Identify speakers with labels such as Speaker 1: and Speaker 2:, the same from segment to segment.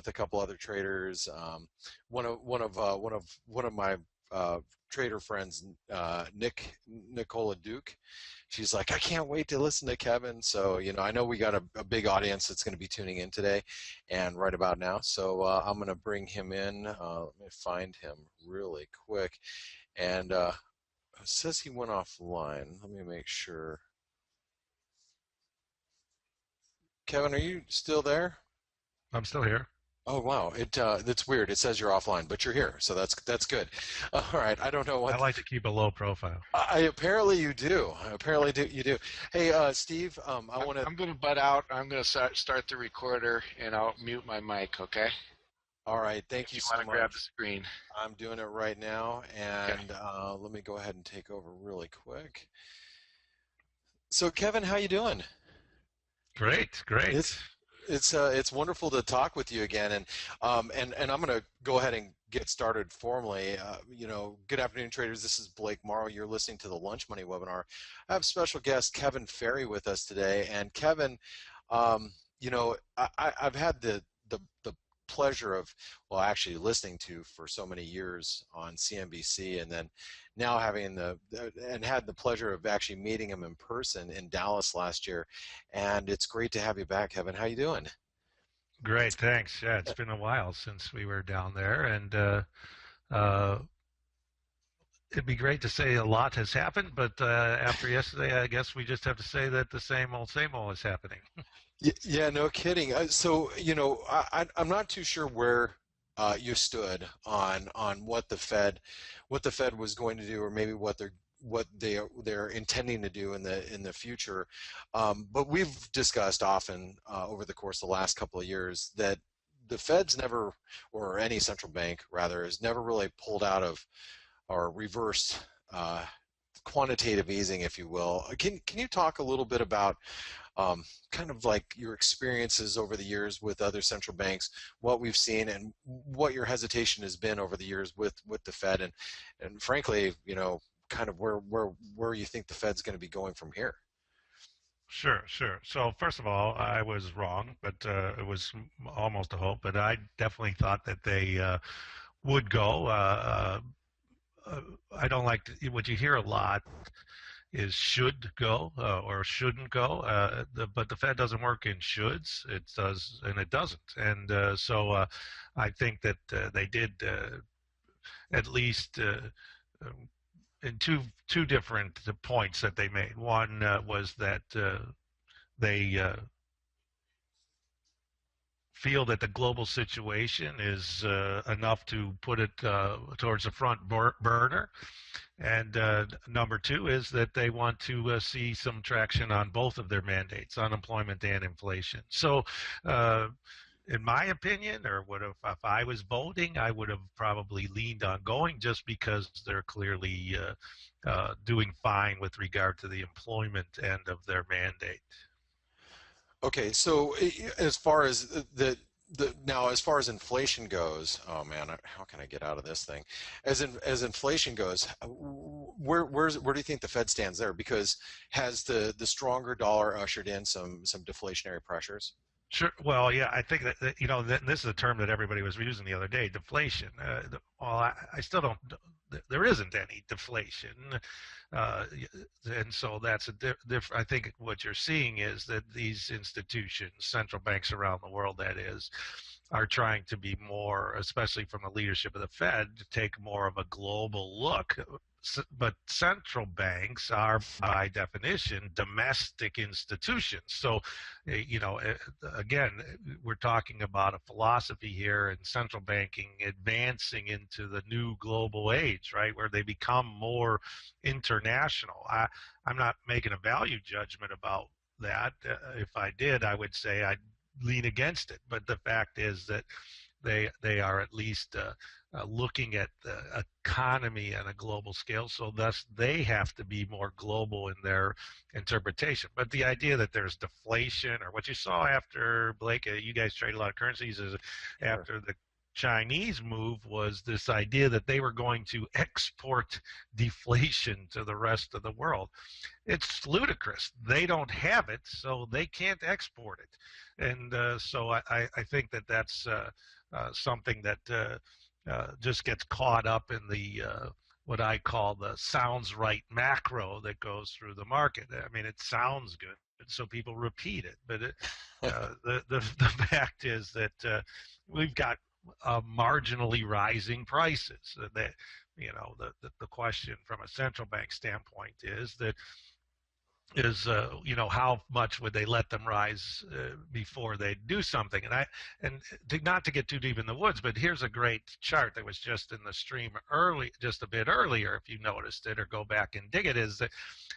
Speaker 1: with a couple other traders. One of my trader friends, Nicola Duke. She's like, I can't wait to listen to Kevin. So, I know we got a big audience that's going to be tuning in today and right about now. So I'm going to bring him in. Let me find him really quick. And it says he went offline. Let me make sure. Kevin, are you still there?
Speaker 2: I'm still here.
Speaker 1: Oh wow, that's weird. It says you're offline, but you're here, so that's good. All right, I don't know
Speaker 2: I
Speaker 1: what.
Speaker 2: like to keep a low profile.
Speaker 1: I apparently you do. Apparently you do. Hey, Steve, I want to.
Speaker 3: I'm going to butt out. I'm going to start the recorder, and I'll mute my mic, okay?
Speaker 1: All right, thank
Speaker 3: If
Speaker 1: you
Speaker 3: you
Speaker 1: so
Speaker 3: want to grab the
Speaker 1: much.
Speaker 3: screen.
Speaker 1: I'm doing it right now,
Speaker 3: Okay.
Speaker 1: and let me go ahead and take over really quick. So, Kevin, how you doing?
Speaker 2: Great, great.
Speaker 1: It's wonderful to talk with you again, and I'm going to go ahead and get started formally. Good afternoon, traders. This is Blake Morrow. You're listening to the Lunch Money webinar. I have special guest Kevin Ferry with us today, and Kevin, I've had the pleasure of, well, actually listening to for so many years on CNBC, and then now having had the pleasure of actually meeting him in person in Dallas last year. And it's great to have you back, Kevin. How you doing?
Speaker 2: Great, thanks. Yeah, it's been a while since we were down there, and it'd be great to say a lot has happened, but after yesterday, I guess we just have to say that the same old is happening.
Speaker 1: Yeah, no kidding. I'm not too sure where you stood on what the Fed was going to do, or maybe they're intending to do in the future. But we've discussed often over the course of the last couple of years that the Fed's never, or any central bank rather, has never really pulled out of or reversed quantitative easing, if you will. Can you talk a little bit about kind of like your experiences over the years with other central banks, what we've seen, and what your hesitation has been over the years with the Fed, and frankly, kind of where you think the Fed's going to be going from here?
Speaker 2: Sure, sure. So first of all, I was wrong, but it was almost a hope. But I definitely thought that they would go. I don't like what you hear a lot is should go or shouldn't go. But the Fed doesn't work in shoulds. It does, and it doesn't. And so I think that they did at least in two different points that they made. One was that they feel that the global situation is enough to put it towards the front burner. And number two is that they want to see some traction on both of their mandates, unemployment and inflation. So in my opinion, or if I was voting, I would have probably leaned on going, just because they're clearly doing fine with regard to the employment end of their mandate.
Speaker 1: Okay, so as far as as far as inflation goes, oh man, how can I get out of this thing? As inflation goes, where do you think the Fed stands there? Because has the stronger dollar ushered in some deflationary pressures?
Speaker 2: Sure. Well, yeah, I think that this is a term that everybody was using the other day, deflation. I still don't. There isn't any deflation, uh, and so that's I think what you're seeing is that these institutions, central banks around the world, that is, are trying to be more, especially from the leadership of the Fed, to take more of a global look. But central banks are, by definition, domestic institutions. So, again, we're talking about a philosophy here in central banking advancing into the new global age, right, where they become more international. I'm not making a value judgment about that. If I did, I would say I'd lean against it. But the fact is that they are at least looking at the economy on a global scale, so thus they have to be more global in their interpretation. But the idea that there's deflation, or what you saw after, Blake, you guys trade a lot of currencies, is
Speaker 1: Sure.
Speaker 2: after the Chinese move was this idea that they were going to export deflation to the rest of the world. It's ludicrous. They don't have it, so they can't export it. And so I think that that's something that just gets caught up in the what I call the sounds right macro that goes through the market. I mean, it sounds good, so people repeat it. But the fact is that we've got marginally rising prices. That the question from a central bank standpoint is how much would they let them rise before they do something. Not to get too deep in the woods, but here's a great chart that was just in the stream just a bit earlier, if you noticed it or go back and dig it, is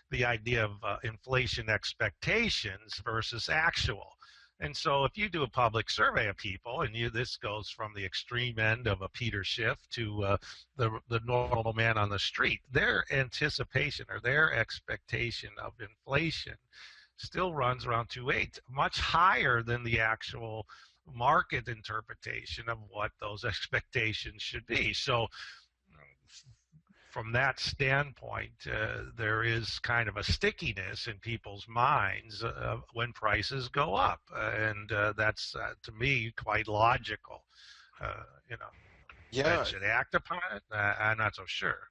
Speaker 2: the idea of inflation expectations versus actual. And so if you do a public survey of people, and this goes from the extreme end of a Peter Schiff to the normal man on the street, their anticipation or their expectation of inflation still runs around 2.8, much higher than the actual market interpretation of what those expectations should be. So from that standpoint, there is kind of a stickiness in people's minds when prices go up, and that's to me quite logical. Fed
Speaker 1: Yeah.
Speaker 2: should act upon it. I'm not so sure.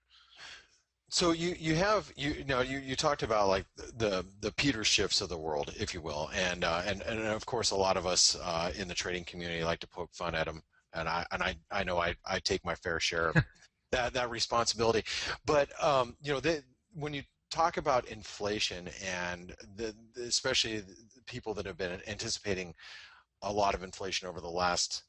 Speaker 1: So you talked about like the Peter Schiffs of the world, if you will, and of course a lot of us in the trading community like to poke fun at them, and I know I take my fair share of that responsibility. But when you talk about inflation and especially the people that have been anticipating a lot of inflation over the last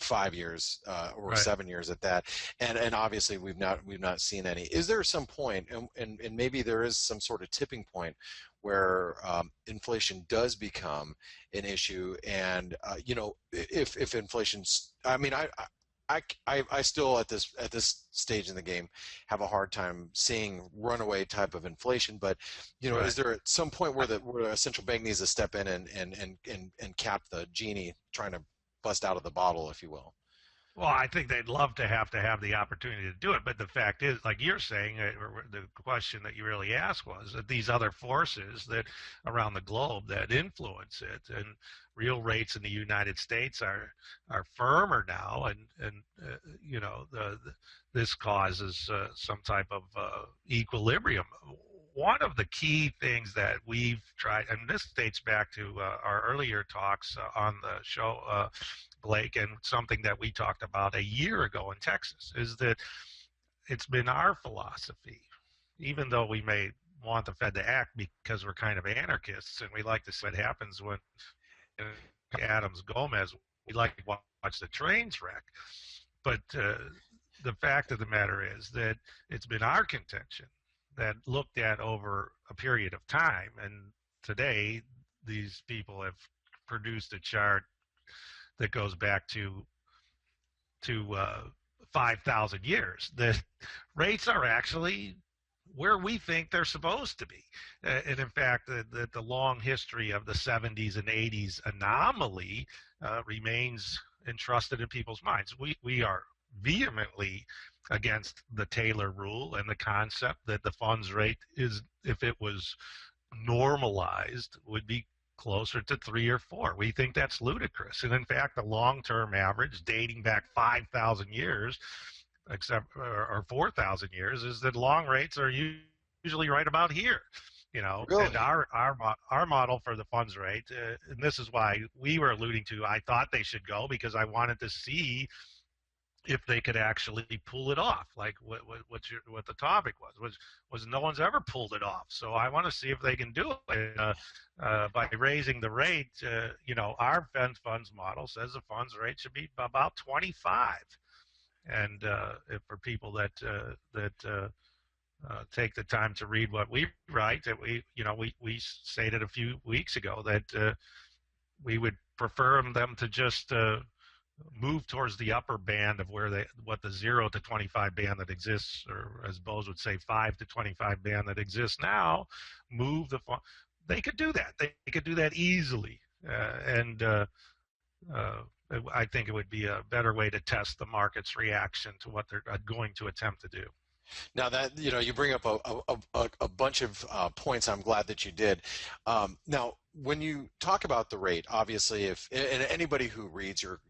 Speaker 1: 5 years or
Speaker 2: Right.
Speaker 1: 7 years at that, and obviously we've not seen any. Is there some point, and maybe there is some sort of tipping point where inflation does become an issue, and if inflation's, I mean, I still at this stage in the game have a hard time seeing runaway type of inflation, but
Speaker 2: Right.
Speaker 1: is there at some point where a central bank needs to step in and cap the genie trying to bust out of the bottle, if you will?
Speaker 2: Well, I think they'd love to have the opportunity to do it, but the fact is, like you're saying, the question that you really asked was that these other forces that around the globe that influence it, and real rates in the United States are firmer now, and this causes some type of equilibrium. One of the key things that we've tried, and this dates back to our earlier talks on the show, Blake, and something that we talked about a year ago in Texas, is that it's been our philosophy, even though we may want the Fed to act because we're kind of anarchists and we like to see what happens when Adams Gomez, we like to watch the trains wreck. But the fact of the matter is that it's been our contention that looked at over a period of time, and today these people have produced a chart that goes back to 5,000 years. The rates are actually where we think they're supposed to be. And in fact, the long history of the 70s and 80s anomaly remains entrusted in people's minds. We are vehemently against the Taylor rule and the concept that the funds rate is, if it was normalized, would be closer to 3 or 4. We think that's ludicrous. And in fact, the long-term average dating back 5,000 years, or 4,000 years, is that long rates are usually right about here.
Speaker 1: Really?
Speaker 2: And our model for the funds rate, and this is why we were alluding to, I thought they should go because I wanted to see if they could actually pull it off, like what the topic was no one's ever pulled it off. So I want to see if they can do it by raising the rate. Our Fed funds model says the funds rate should be about 25, and if for people that take the time to read what we write, that we stated a few weeks ago that we would prefer them to just move towards the upper band of what the 0 to 25 band that exists, or as Bose would say, 5 to 25 band that exists now. They could do that. They could do that easily, and I think it would be a better way to test the market's reaction to what they're going to attempt to do.
Speaker 1: Now that you bring up a bunch of points. I'm glad that you did. Now, when you talk about the rate, obviously, if and anybody who reads your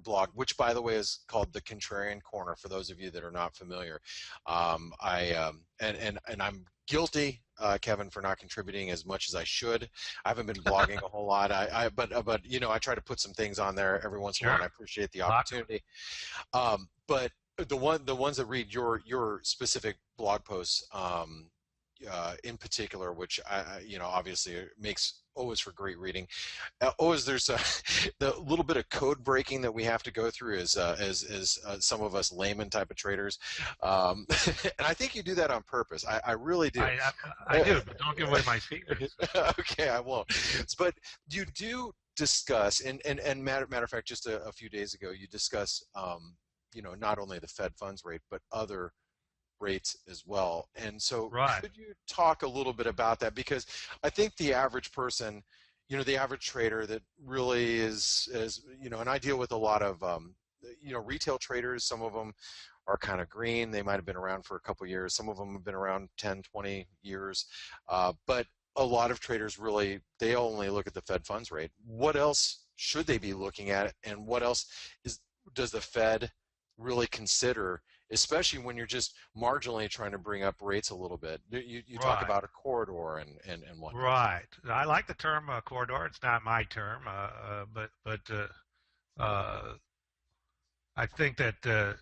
Speaker 1: blog, which by the way is called the Contrarian Corner, for those of you that are not familiar, and I'm guilty, Kevin, for not contributing as much as I should. I haven't been blogging a whole lot. But I try to put some things on there every once in a while, and I appreciate the opportunity. But the ones that read your specific blog posts in particular, which obviously makes always for great reading. Always there's the little bit of code breaking that we have to go through as some of us layman type of traders, and I think you do that on purpose. I really do.
Speaker 2: I do, but don't give away my secrets.
Speaker 1: Okay, I won't. But you do discuss, and matter of fact, just a few days ago, you discuss not only the Fed funds rate, but other rates as well. And so could you talk a little bit about that? Because I think the average person, the average trader that really is, and I deal with a lot of, retail traders. Some of them are kind of green. They might have been around for a couple of years. Some of them have been around 10, 20 years. But a lot of traders really, they only look at the Fed funds rate. What else should they be looking at? And what else does the Fed really consider, especially when you're just marginally trying to bring up rates a little bit? You talk about a corridor and whatnot.
Speaker 2: Right. I like the term corridor. It's not my term, but I think that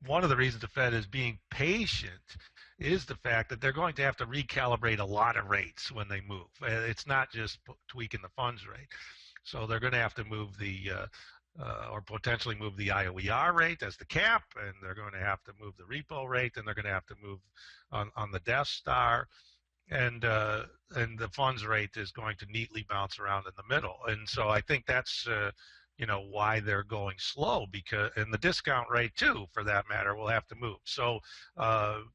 Speaker 2: one of the reasons the Fed is being patient is the fact that they're going to have to recalibrate a lot of rates when they move. It's not just tweaking the funds rate. So they're going to have to move or potentially move the IOER rate as the cap, and they're going to have to move the repo rate, and they're going to have to move on the Death Star, and the funds rate is going to neatly bounce around in the middle. And so I think that's why they're going slow, and the discount rate too, for that matter, will have to move. So the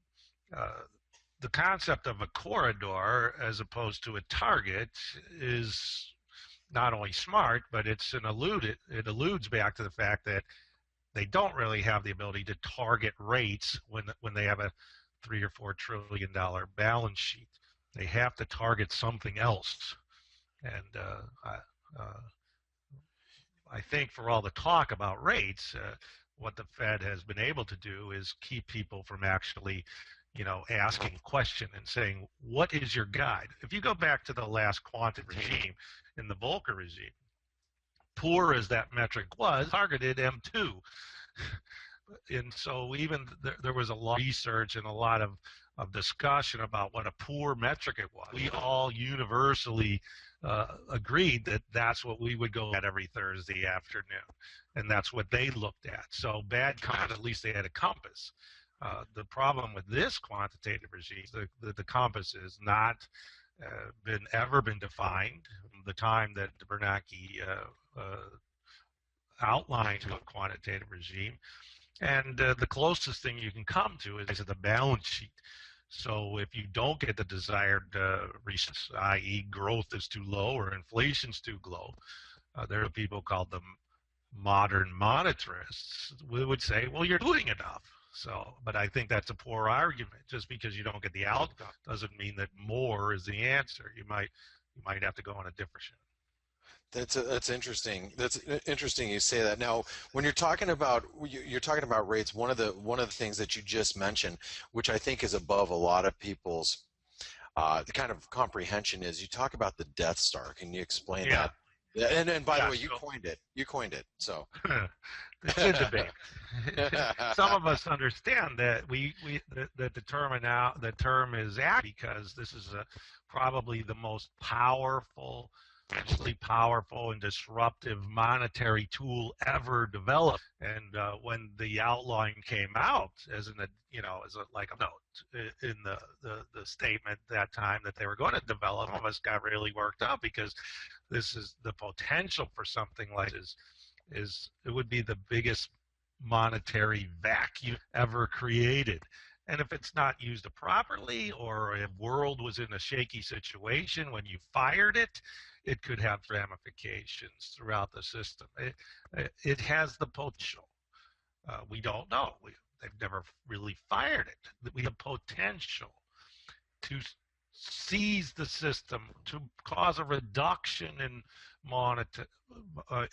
Speaker 2: concept of a corridor as opposed to a target is not only smart, but it alludes back to the fact that they don't really have the ability to target rates when they have a $3 or $4 trillion balance sheet. They have to target something else. And I think for all the talk about rates, what the Fed has been able to do is keep people from actually asking a question and saying, what is your guide? If you go back to the last quantitative regime, in the Volcker regime, poor as that metric was, targeted M2. And so even there was a lot of research and a lot of discussion about what a poor metric it was. We all universally agreed that that's what we would go at every Thursday afternoon, and that's what they looked at. So bad compass, at least they had a compass. The problem with this quantitative regime, the compass is not ever been defined. The time that Bernanke outlined a quantitative regime, and the closest thing you can come to is the balance sheet. So if you don't get the desired results, i.e. growth is too low or inflation's too low, there are people called the modern monetarists who would say, well, you're doing enough. So, but I think that's a poor argument. Just because you don't get the outcome doesn't mean that more is the answer. You might have to go on a different show.
Speaker 1: That's interesting. That's interesting you say that. Now, when you're talking about rates, one of the things that you just mentioned, which I think is above a lot of people's the kind of comprehension, is you talk about the Death Star. Can you explain that? And by the way, you coined it. So
Speaker 2: it's in debate. Some of us understand that that the term is apt because this is probably the most powerful and disruptive monetary tool ever developed. And when the outline came out as like a note in the statement that time that they were going to develop, some of us got really worked up because this is the potential for something like this. It would be the biggest monetary vacuum ever created. And if it's not used properly, or if world was in a shaky situation when you fired it, it could have ramifications throughout the system. It has the potential. We don't know. They've never really fired it. We have potential to seize the system, to cause a reduction in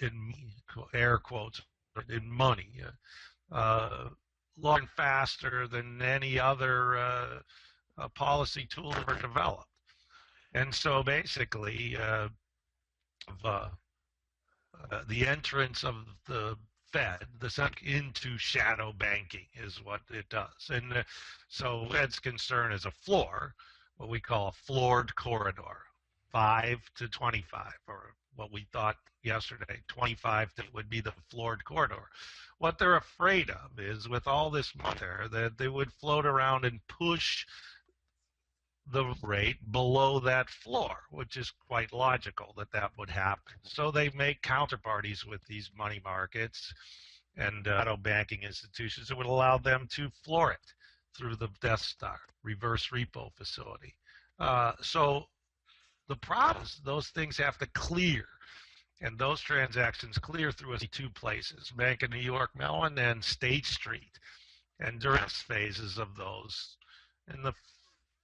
Speaker 2: in air quotes, in money, long and faster than any other policy tool ever developed. And so basically, the entrance of the Fed, the sunk into shadow banking is what it does. And so Fed's concern is a floor, what we call a floored corridor, 5 to 25, or what we thought yesterday, 25 would be the floored corridor. What they're afraid of is with all this money there, that they would float around and push the rate below that floor, which is quite logical that that would happen. So they make counterparties with these money markets and shadow banking institutions that would allow them to floor it through the Death Star reverse repo facility. So the problem is those things have to clear, and those transactions clear through two places, Bank of New York Mellon and State Street. And during phases of those, in the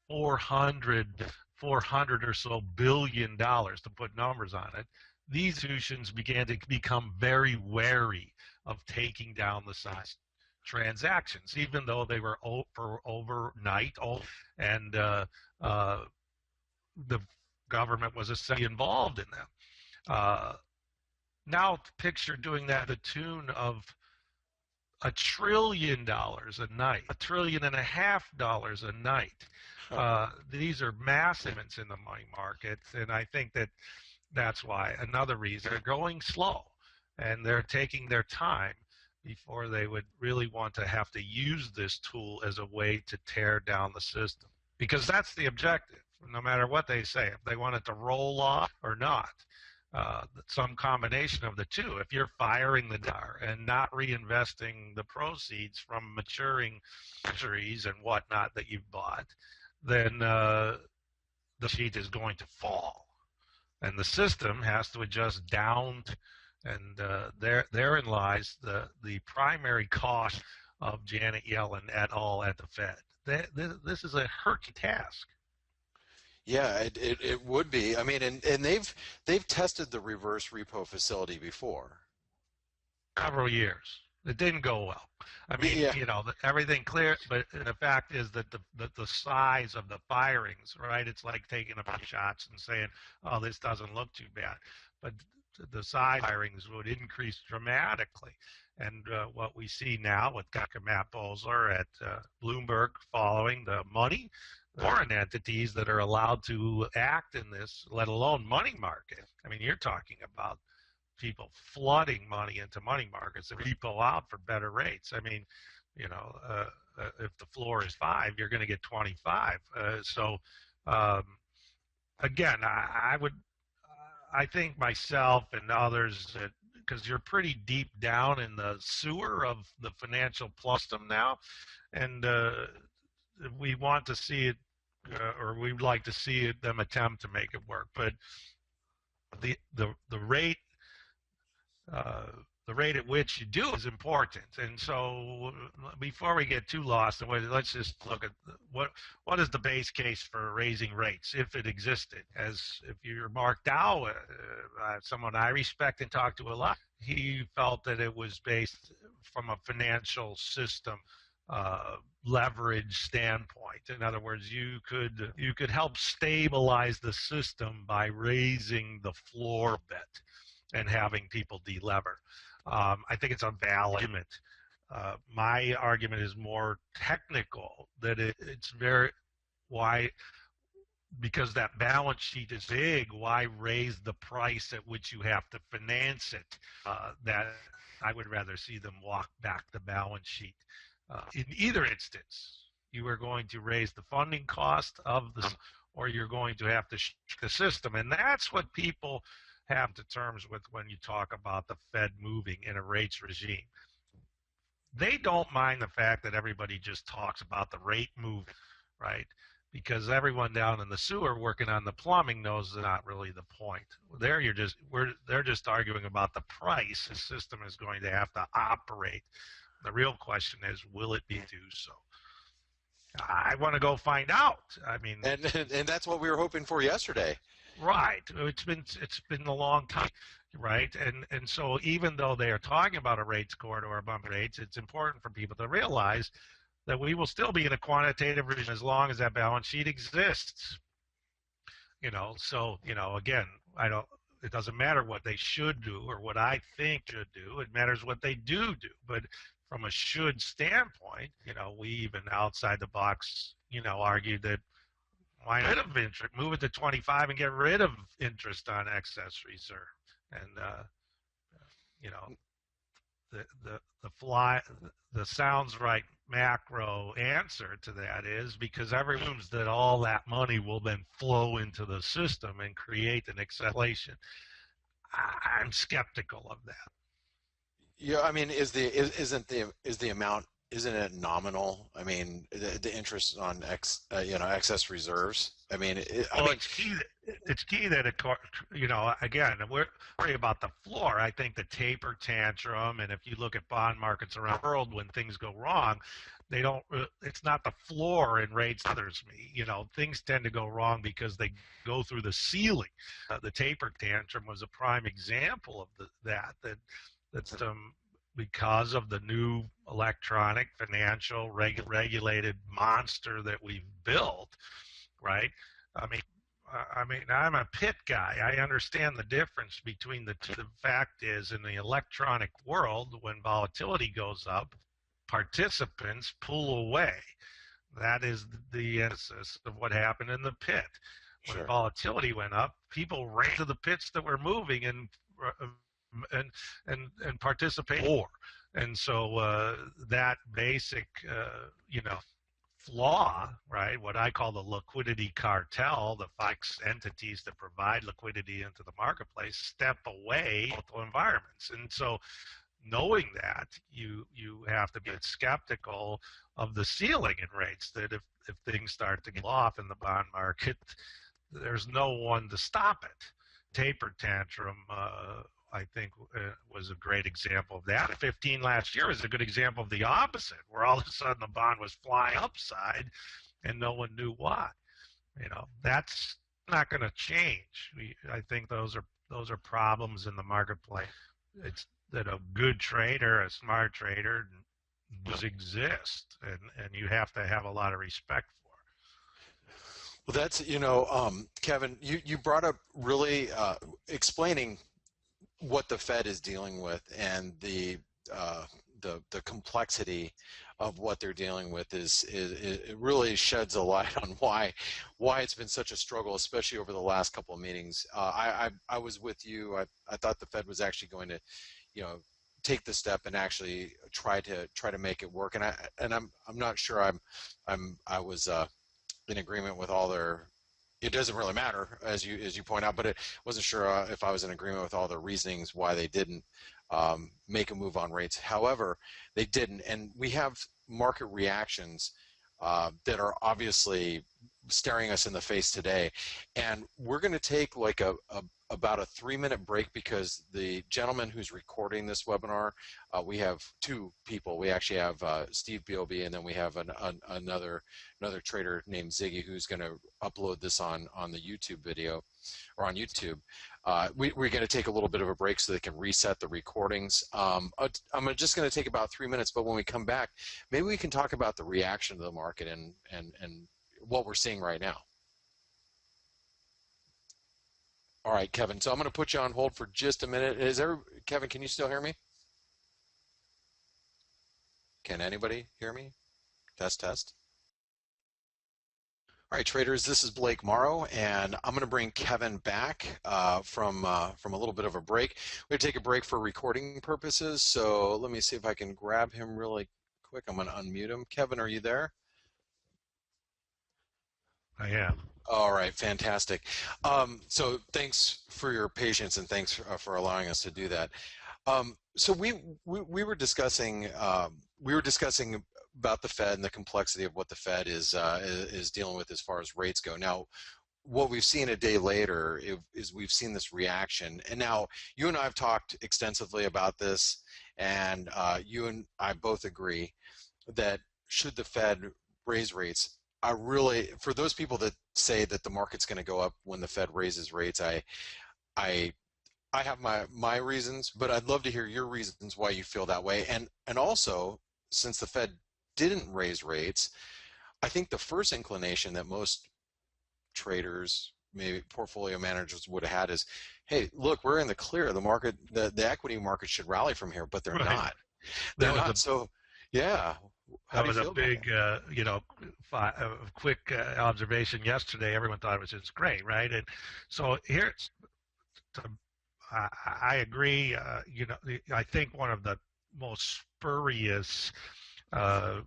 Speaker 2: 400 or so billion dollars, to put numbers on it, these institutions began to become very wary of taking down the size transactions, even though they were overnight, and the government was essentially involved in them. Now picture doing that to the tune of $1 trillion a night, $1.5 trillion a night. These are massive amounts in the money markets, and I think that that's why another reason they're going slow, and they're taking their time before they would really want to have to use this tool as a way to tear down the system, because that's the objective, no matter what they say, if they want it to roll off or not. Some combination of the two. If you're firing the dollar and not reinvesting the proceeds from maturing treasuries and whatnot that you've bought, then the sheet is going to fall, and the system has to adjust down. And therein lies the primary cost of Janet Yellen et al. At the Fed. This is a Herculean task.
Speaker 1: Yeah, it would be. I mean, and they've tested the reverse repo facility before.
Speaker 2: Several years. It didn't go well. I mean,
Speaker 1: Yeah.
Speaker 2: Everything clear, but the fact is that the size of the firings, right? It's like taking a bunch of shots and saying, "Oh, this doesn't look too bad," but the size firings would increase dramatically. And what we see now with Dr. Matt Bosler at Bloomberg following the money, foreign entities that are allowed to act in this, let alone money market. I mean, you're talking about people flooding money into money markets and repo out for better rates. I mean, if the floor is 5, you're going to get 25. Again, I think myself and others, because you're pretty deep down in the sewer of the financial system now, and we want to see it, or we'd like to see it, them attempt to make it work. But the rate at which you do is important. And so before we get too lost, let's just look at what is the base case for raising rates, if it existed. As if you're Mark Dow, someone I respect and talk to a lot, he felt that it was based from a financial system leverage standpoint. In other words, you could help stabilize the system by raising the floor a bit and having people delever. I think it's a valid argument. My argument is more technical, that it's very, why, because that balance sheet is big, why raise the price at which you have to finance it? That I would rather see them walk back the balance sheet. In either instance, you are going to raise the funding cost of the, or you're going to have to shrink the system. And that's what people have to terms with when you talk about the Fed moving in a rates regime. They don't mind the fact that everybody just talks about the rate move, right? because everyone down in the sewer working on the plumbing knows that's not really the point. There they're just arguing about the price the system is going to have to operate. The real question is, will it be do so? I want to go find out. I mean,
Speaker 1: and that's what we were hoping for yesterday.
Speaker 2: right. It's been a long time, right? And so even though they are talking about a rates corridor or bump rates, it's important for people to realize that we will still be in a quantitative regime as long as that balance sheet exists. So again, I don't. It doesn't matter what they should do or what I think should do. It matters what they do. But from a should standpoint, we even outside the box, argued that why not of interest, move it to 25 and get rid of interest on excess reserve. And you know, the sounds right macro answer to that is because everyone assumes that all that money will then flow into the system and create an acceleration. I'm skeptical of that.
Speaker 1: Yeah, I mean, isn't the amount, isn't it nominal? I mean, the interest on excess reserves. I mean,
Speaker 2: it's key. It's key that again, we're worried about the floor. I think the taper tantrum, and if you look at bond markets around the world when things go wrong, they don't. It's not the floor in rates that bothers me. Things tend to go wrong because they go through the ceiling. The taper tantrum was a prime example of that's because of the new electronic financial regulated monster that we've built, right? I mean, I'm a pit guy. I understand the difference between the two. The fact is, in the electronic world, when volatility goes up, participants pull away. That is the essence of what happened in the pit. When
Speaker 1: sure.
Speaker 2: Volatility went up, people ran to the pits that were moving and participate more. And so that basic, flaw, right? What I call the liquidity cartel, the five entities that provide liquidity into the marketplace, step away from environments. And so knowing that, you have to be skeptical of the ceiling in rates, that if things start to get off in the bond market, there's no one to stop it. Taper tantrum, I think, was a great example of that. 15 last year was a good example of the opposite, where all of a sudden the bond was flying upside and no one knew why. That's not going to change. I think those are problems in the marketplace. It's that a good trader, a smart trader, does exist, and you have to have a lot of respect for.
Speaker 1: Well, that's, Kevin, you brought up really explaining what the Fed is dealing with, and the complexity of what they're dealing with it really sheds a light on why it's been such a struggle, especially over the last couple of meetings. I was with you. I thought the Fed was actually going to, take the step and actually try to make it work. And I'm not sure I was in agreement with all their. It doesn't really matter, as you point out, but it wasn't sure if I was in agreement with all the reasonings why they didn't make a move on rates. However, they didn't, and we have market reactions that are obviously staring us in the face today. And we're going to take like about a 3-minute break, because the gentleman who's recording this webinar, we have two people. We actually have Steve Bielby, and then we have another trader named Ziggy who's going to upload this on the YouTube video, or on YouTube. We're going to take a little bit of a break so they can reset the recordings. I'm just going to take about 3 minutes, but when we come back, maybe we can talk about the reaction to the market and what we're seeing right now. All right, Kevin. So I'm going to put you on hold for just a minute. Kevin, can you still hear me? Can anybody hear me? Test, test. All right, traders, this is Blake Morrow, and I'm going to bring Kevin back from a little bit of a break. We're going to take a break for recording purposes, so let me see if I can grab him really quick. I'm going to unmute him. Kevin, are you there?
Speaker 2: I am.
Speaker 1: All right, fantastic. So thanks for your patience, and thanks for allowing us to do that. So we were discussing about the Fed and the complexity of what the Fed is dealing with as far as rates go. Now, what we've seen a day later is we've seen this reaction, and now you and I have talked extensively about this, and you and I both agree that should the Fed raise rates, I really, for those people that say that the market's going to go up when the Fed raises rates, I I have my reasons, but I'd love to hear your reasons why you feel that way. And also, since the Fed didn't raise rates, I think the first inclination that most traders, maybe portfolio managers would have had is, hey, look, we're in the clear. The market, the equity market should rally from here, but they're
Speaker 2: Right.
Speaker 1: not. They're
Speaker 2: That was
Speaker 1: not.
Speaker 2: a
Speaker 1: So, yeah. How
Speaker 2: that
Speaker 1: do you
Speaker 2: was a
Speaker 1: feel about
Speaker 2: big, quick observation yesterday. Everyone thought it was just great, right? And so here's, to, I agree. I think one of the most spurious uh,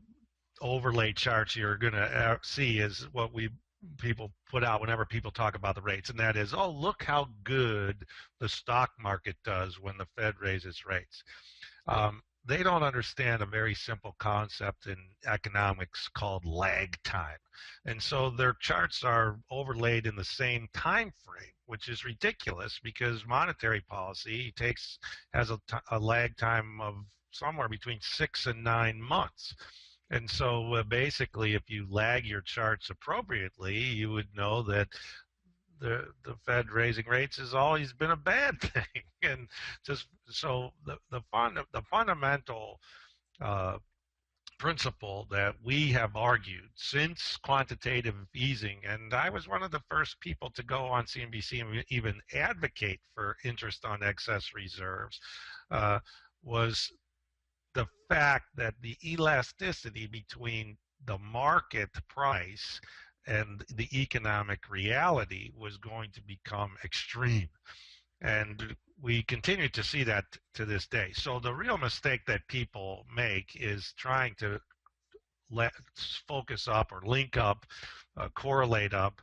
Speaker 2: overlay charts you're going to see is what we people put out whenever people talk about the rates, and that is, oh, look how good the stock market does when the Fed raises rates. They don't understand a very simple concept in economics called lag time. And so their charts are overlaid in the same time frame, which is ridiculous because monetary policy has a lag time of somewhere between 6 and 9 months. And so basically, if you lag your charts appropriately, you would know that the Fed raising rates has always been a bad thing. And just so the fundamental uh, principle that we have argued since quantitative easing, and I was one of the first people to go on CNBC and even advocate for interest on excess reserves, was the fact that the elasticity between the market price and the economic reality was going to become extreme. And we continue to see that to this day. So the real mistake that people make is trying to focus up or link up, correlate up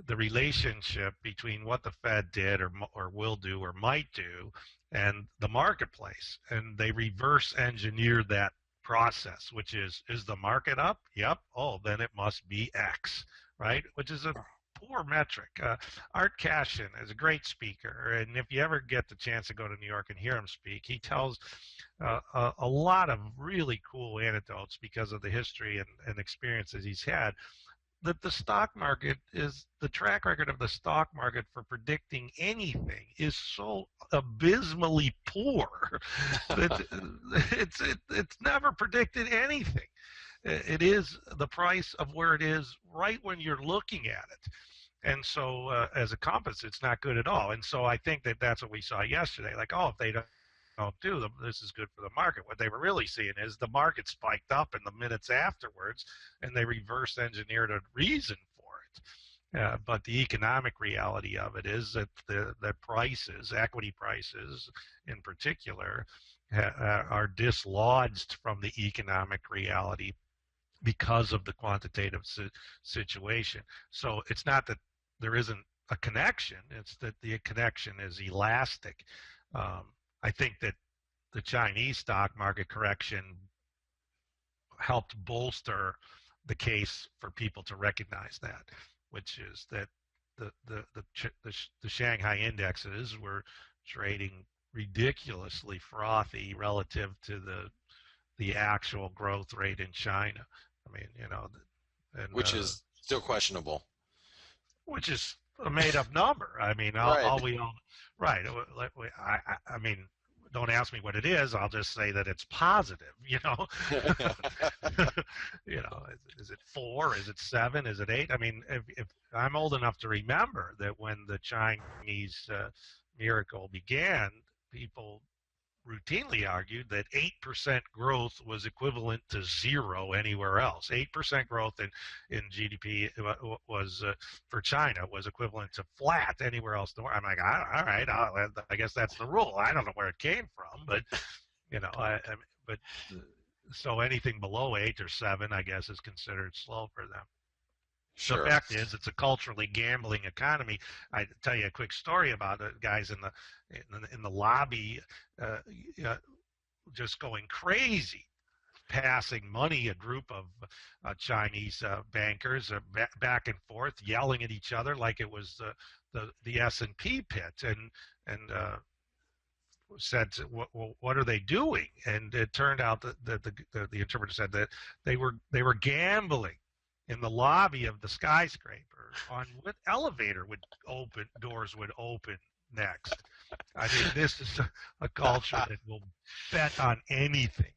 Speaker 2: the relationship between what the Fed did or will do or might do and the marketplace. And they reverse engineer that process, which is the market up? Yep. Oh, then it must be X, right? Which is a poor metric. Art Cashin is a great speaker, and if you ever get the chance to go to New York and hear him speak, he tells a lot of really cool anecdotes because of the history and experiences he's had. That the stock market is the track record of the stock market for predicting anything is so abysmally poor that it's never predicted anything. It is the price of where it is right when you're looking at it. And so as a compass, it's not good at all. And so I think that that's what we saw yesterday. Like, oh, if they don't do them, this is good for the market. What they were really seeing is the market spiked up in the minutes afterwards, and they reverse engineered a reason for it. But the economic reality of it is that the prices, equity prices in particular, are dislodged from the economic reality because of the quantitative situation. So it's not that there isn't a connection, it's that the connection is elastic. I think that the Chinese stock market correction helped bolster the case for people to recognize that, which is that the Shanghai indexes were trading ridiculously frothy relative to the actual growth rate in China. I mean, and
Speaker 1: which is still questionable.
Speaker 2: which is a made-up number. I mean,
Speaker 1: Right.
Speaker 2: all we all right. I mean, don't ask me what it is. I'll just say that it's positive. Is it 4? Is it 7? Is it 8? I mean, if I'm old enough to remember that when the Chinese miracle began, people routinely argued that 8% growth was equivalent to zero anywhere else. 8% growth in GDP was for China was equivalent to flat anywhere else. I'm like, all right, I guess that's the rule. I don't know where it came from, but but so anything below 8 or 7, I guess, is considered slow for them. The
Speaker 1: Sure.
Speaker 2: fact is, it's a culturally gambling economy. I tell you a quick story about it. Guys in the lobby, uh, just going crazy passing money, a group of Chinese bankers back and forth, yelling at each other like it was the S&P pit, and said, what are they doing? And it turned out that the interpreter said that they were gambling in the lobby of the skyscraper on what elevator doors would open next. I mean, this is a culture that will bet on anything.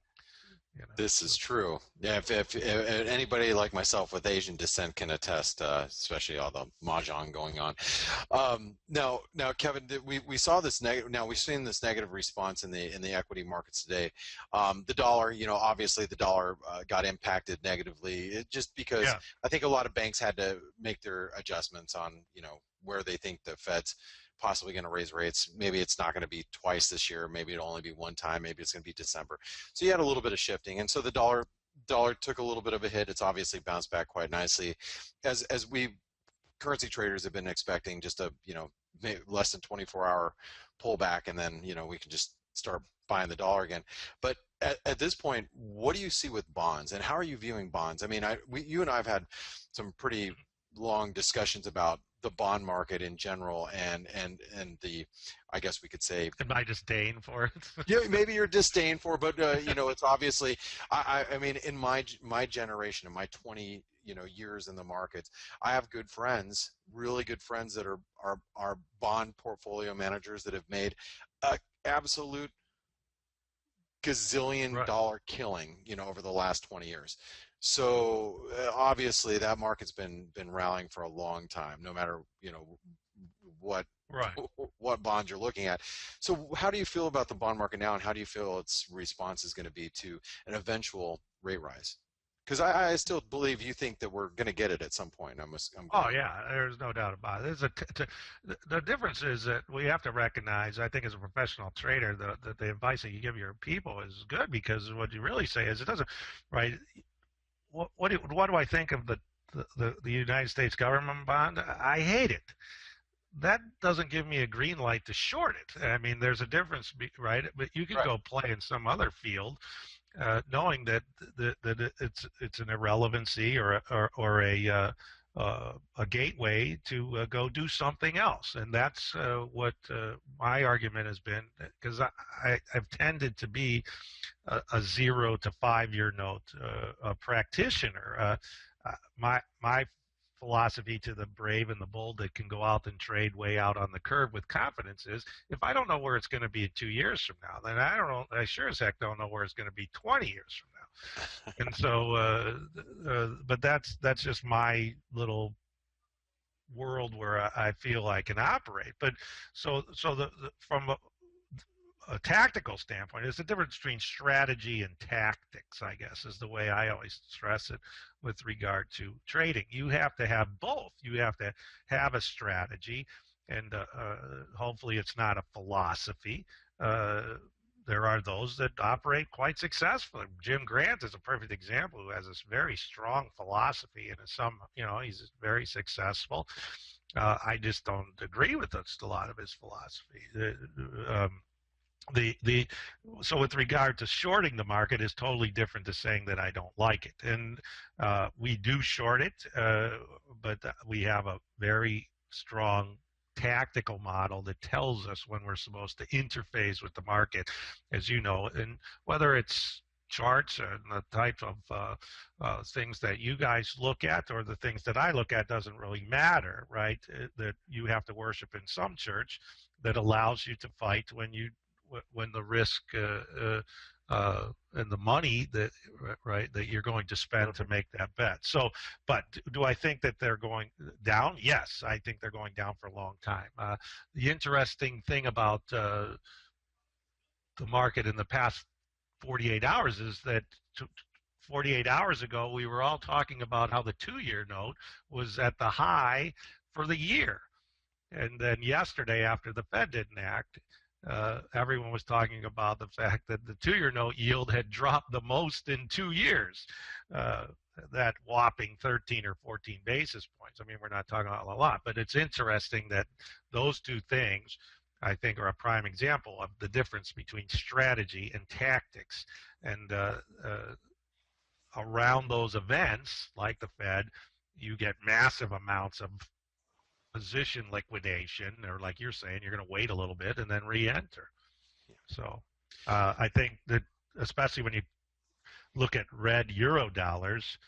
Speaker 1: This is true. Yeah, if anybody like myself with Asian descent can attest, especially all the mahjong going on. Now, Kevin, we saw this negative. Now we've seen this negative response in the equity markets today. The dollar, obviously the dollar got impacted negatively, just because I think a lot of banks had to make their adjustments on where they think the Fed's possibly going to raise rates. Maybe it's not going to be twice this year. Maybe it'll only be one time. Maybe it's going to be December. So you had a little bit of shifting, and so the dollar took a little bit of a hit. It's obviously bounced back quite nicely, as we currency traders have been expecting, just a maybe less than 24-hour pullback, and then we can just start buying the dollar again. But at this point, what do you see with bonds, and how are you viewing bonds? I mean, you and I have had some pretty long discussions about the bond market in general, and the, I guess we could say,
Speaker 2: my disdain for it.
Speaker 1: Yeah, maybe your disdain for it, but it's obviously, I mean, in my generation, in my 20 years in the markets, I have good friends, really good friends that are bond portfolio managers that have made a absolute gazillion dollar killing over the last 20 years. So obviously that market's been rallying for a long time, no matter what bonds you're looking at. So how do you feel about the bond market now, and how do you feel its response is going to be to an eventual rate rise? Because I still believe you think that we're going to get it at some point.
Speaker 2: Oh yeah, there's no doubt about it. The difference is that we have to recognize, I think, as a professional trader, the advice that you give your people is good, because what you really say is it doesn't, right? What do I think of the United States government bond? I hate it. That doesn't give me a green light to short it. I mean, there's a difference, right? But you can go play in some other field, knowing that it's an irrelevancy or a gateway to go do something else, and that's what my argument has been. Because I've tended to be a 0 to 5 year note a practitioner. My philosophy to the brave and the bold that can go out and trade way out on the curve with confidence is, if I don't know where it's going to be in 2 years from now, then I sure as heck don't know where it's going to be 20 years from now. And so, but that's just my little world where I feel I can operate. But so from a tactical standpoint, there's a difference between strategy and tactics, I guess, is the way I always stress it with regard to trading. You have to have both. You have to have a strategy, and hopefully it's not a philosophy. There are those that operate quite successfully. Jim Grant is a perfect example, who has this very strong philosophy, and he's very successful. I just don't agree with a lot of his philosophy. So with regard to shorting the market is totally different to saying that I don't like it. And we do short it, but we have a very strong tactical model that tells us when we're supposed to interface with the market, as you know, and whether it's charts and the type of things that you guys look at or the things that I look at doesn't really matter, right? That you have to worship in some church that allows you to fight when the risk and the money that you're going to spend to make that bet. So, but do I think that they're going down? Yes, I think they're going down for a long time. The interesting thing about the market in the past 48 hours is that 48 hours ago we were all talking about how the 2-year note was at the high for the year, and then yesterday, after the Fed didn't act, everyone was talking about the fact that the 2-year note yield had dropped the most in 2 years, that whopping 13 or 14 basis points. I mean, we're not talking about a lot, but it's interesting that those two things, I think, are a prime example of the difference between strategy and tactics. And around those events, like the Fed, you get massive amounts of position liquidation, or like you're saying, you're going to wait a little bit and then re-enter. So I think that, especially when you look at red euro dollars,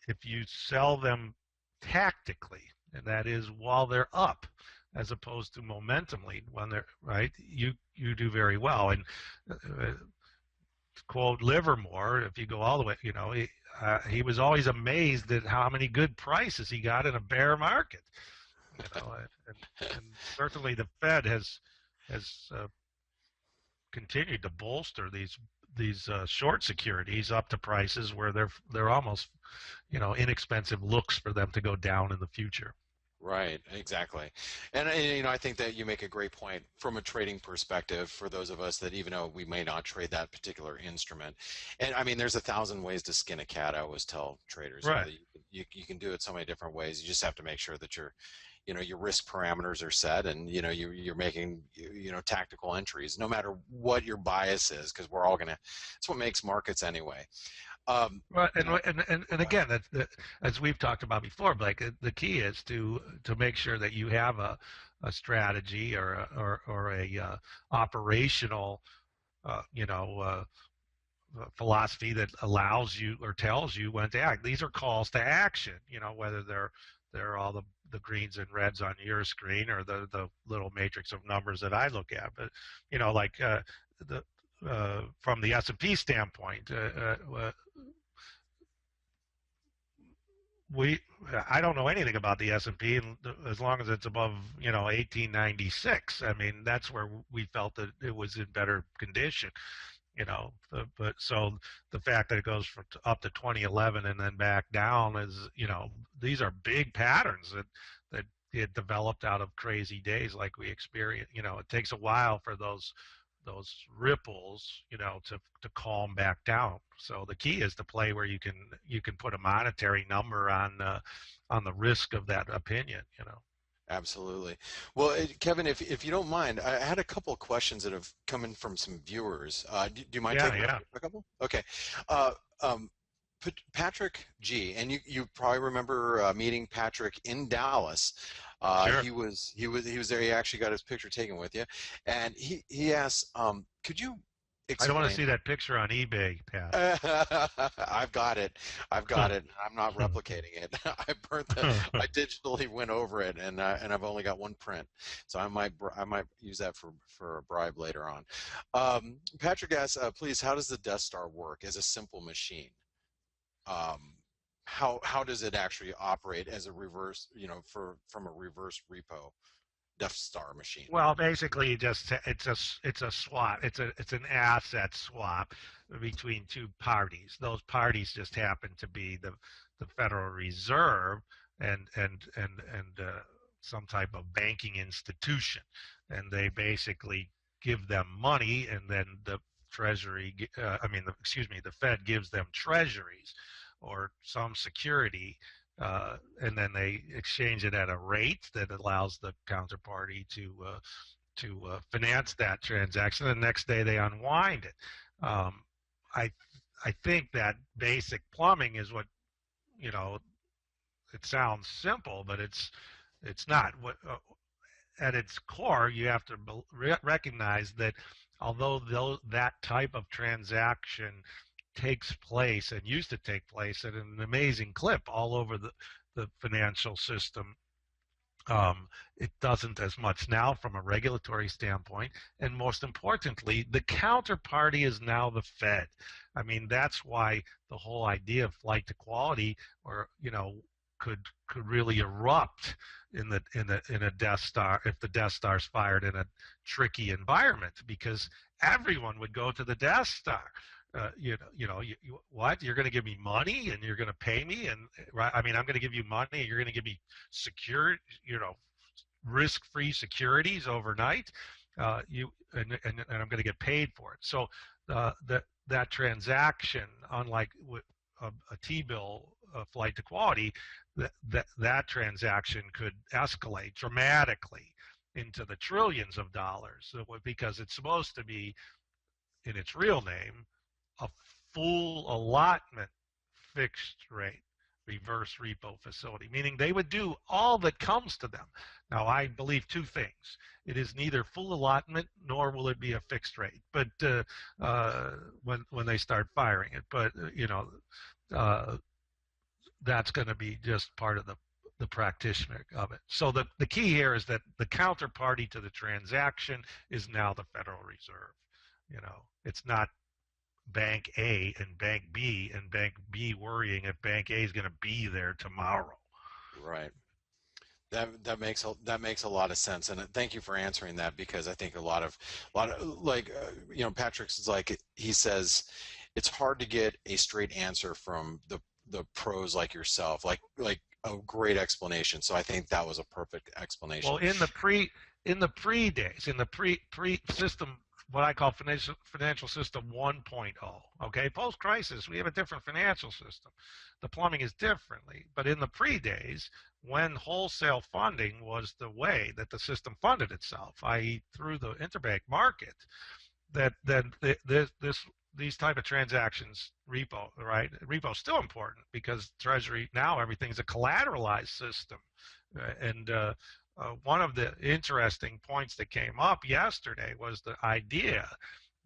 Speaker 2: if you sell them tactically, and that is while they're up, as opposed to momentumly when they're right, you do very well. And uh, to quote Livermore, if you go all the way, he was always amazed at how many good prices he got in a bear market. And certainly the Fed has continued to bolster these short securities up to prices where they're almost inexpensive looks for them to go down in the future.
Speaker 1: Right, exactly. And I think that you make a great point from a trading perspective for those of us that, even though we may not trade that particular instrument. And I mean, there's 1,000 ways to skin a cat. I always tell traders,
Speaker 2: Right.
Speaker 1: that you can do it so many different ways. You just have to make sure that your risk parameters are set, and you're making tactical entries, no matter what your bias is, because we're all gonna. It's what makes markets anyway.
Speaker 2: Right, and again, as we've talked about before, like the key is to make sure that you have a strategy or a operational, philosophy that allows you or tells you when to act. These are calls to action, whether they're all the greens and reds on your screen, or the little matrix of numbers that I look at. But like the from the S&P standpoint, I don't know anything about the S&P as long as it's above 1896. I mean, that's where we felt that it was in better condition. But so the fact that it goes up to 2011 and then back down is, these are big patterns that get developed out of crazy days like we experience. It takes a while for those ripples, to calm back down. So the key is to play where you can put a monetary number on the risk of that opinion.
Speaker 1: Absolutely. Well, Kevin, if you don't mind, I had a couple of questions that have come in from some viewers. Do you mind
Speaker 2: Yeah,
Speaker 1: taking
Speaker 2: yeah.
Speaker 1: a couple? Okay. Uh, um, Patrick G, and you probably remember meeting Patrick in Dallas.
Speaker 2: Sure.
Speaker 1: He was there. He actually got his picture taken with you, and he asked, could you
Speaker 2: I don't want to
Speaker 1: explain?
Speaker 2: see that picture on eBay, Pat.
Speaker 1: I've got it. I've got it. I'm not replicating it. I digitally went over it, and I've only got one print, so I might use that for a bribe later on. Patrick asks, please, how does the Death Star work as a simple machine? Um, how does it actually operate as a reverse, from a reverse repo Death Star machine?
Speaker 2: Well, basically, it's a swap. It's an asset swap between two parties. Those parties just happen to be the Federal Reserve and some type of banking institution, and they basically give them money, and then the Treasury, the Fed gives them treasuries or some security, and then they exchange it at a rate that allows the counterparty to finance that transaction. The next day they unwind it. I I think that basic plumbing is what you know. It sounds simple, but it's not. At its core, you have to recognize that although that type of transaction takes place and used to take place at an amazing clip all over the financial system, it doesn't as much now from a regulatory standpoint. And most importantly, the counterparty is now the Fed. I mean, that's why the whole idea of flight to quality, or could really erupt in a Death Star if the Death Star's fired in a tricky environment, because everyone would go to the Death Star. What? You're going to give me money and you're going to pay me, and right? I mean, I'm going to give you money and you're going to give me secure, risk-free securities overnight. And I'm going to get paid for it. So that transaction, unlike a T-bill flight to quality, that transaction could escalate dramatically into the trillions of dollars, because it's supposed to be, in its real name, a full allotment fixed rate reverse repo facility, meaning they would do all that comes to them. Now, I believe two things. It is neither full allotment nor will it be a fixed rate, but when they start firing it. But, that's going to be just part of the practitioner of it. So the key here is that the counterparty to the transaction is now the Federal Reserve. It's not Bank A and Bank B and Bank B worrying if Bank A is going to be there tomorrow.
Speaker 1: Right. That makes a lot of sense, and thank you for answering that, because I think a lot of like Patrick's like, he says it's hard to get a straight answer from the pros like yourself, like a great explanation. So I think that was a perfect explanation.
Speaker 2: Well, in the pre days, in the pre system, what I call financial system 1.0. Okay, post crisis, we have a different financial system. The plumbing is differently, but in the pre days, when wholesale funding was the way that the system funded itself, i.e., through the interbank market, these type of transactions, repo, right? Repo is still important because Treasury, now everything's a collateralized system. And one of the interesting points that came up yesterday was the idea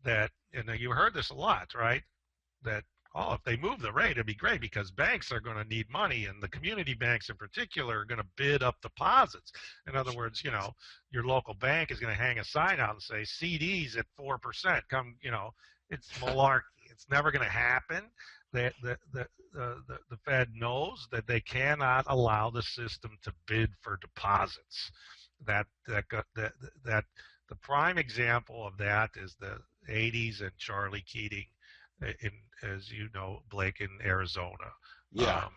Speaker 2: that, you heard this a lot, right? That, if they move the rate, it'd be great because banks are going to need money, and the community banks in particular are going to bid up deposits. In other words, your local bank is going to hang a sign out and say CDs at 4%. Come, it's malarkey. It's never going to happen. The Fed knows that they cannot allow the system to bid for deposits. That the prime example of that is the 80s and Charlie Keating, as you know, Blake, in Arizona.
Speaker 1: Yeah.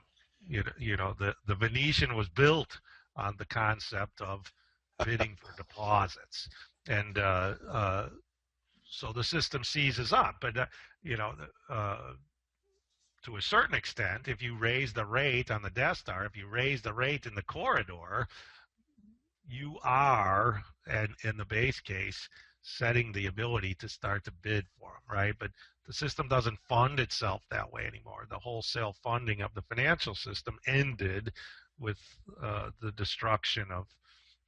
Speaker 2: The Venetian was built on the concept of bidding for deposits, and so the system seizes up. But to a certain extent, if you raise the rate on the Death Star, if you raise the rate in the corridor, you are, and in the base case, setting the ability to start to bid for them, right? But the system doesn't fund itself that way anymore. The wholesale funding of the financial system ended with the destruction of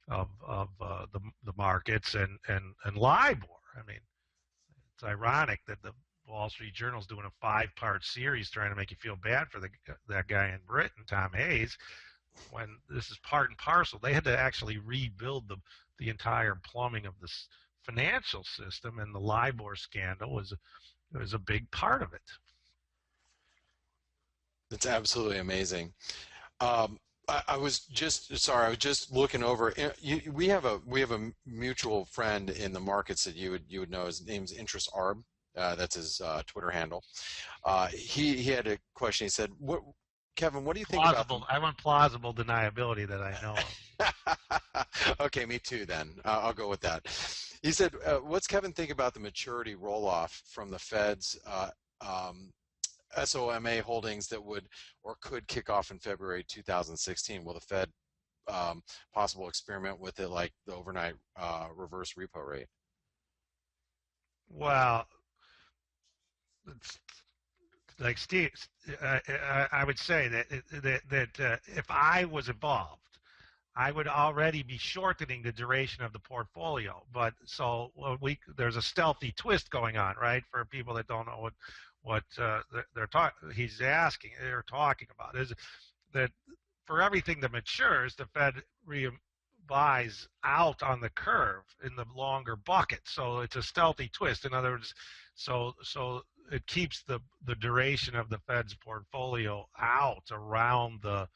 Speaker 2: the markets and LIBOR. I mean, it's ironic that the Wall Street Journal is doing a 5-part series trying to make you feel bad for that guy in Britain, Tom Hayes, when this is part and parcel. They had to actually rebuild the entire plumbing of this financial system, and the LIBOR scandal was a big part of it.
Speaker 1: That's absolutely amazing. I was just looking over. We have a mutual friend in the markets that you would know. His name's Interest Arb. That's his Twitter handle. He had a question. He said, Kevin, what do you think about?
Speaker 2: I want plausible deniability that I know
Speaker 1: of. Okay, me too. Then I'll go with that. He said, "What's Kevin think about the maturity roll-off from the Fed's SOMA holdings that would or could kick off in February 2016? Will the Fed possible experiment with it, like the overnight reverse repo rate?"
Speaker 2: Well, like Steve, I would say that if I was involved, I would already be shortening the duration of the portfolio. But so there's a stealthy twist going on, right? For people that don't know what they're talking about is that for everything that matures, the Fed buys out on the curve in the longer bucket. So it's a stealthy twist. In other words, so it keeps the duration of the Fed's portfolio out around the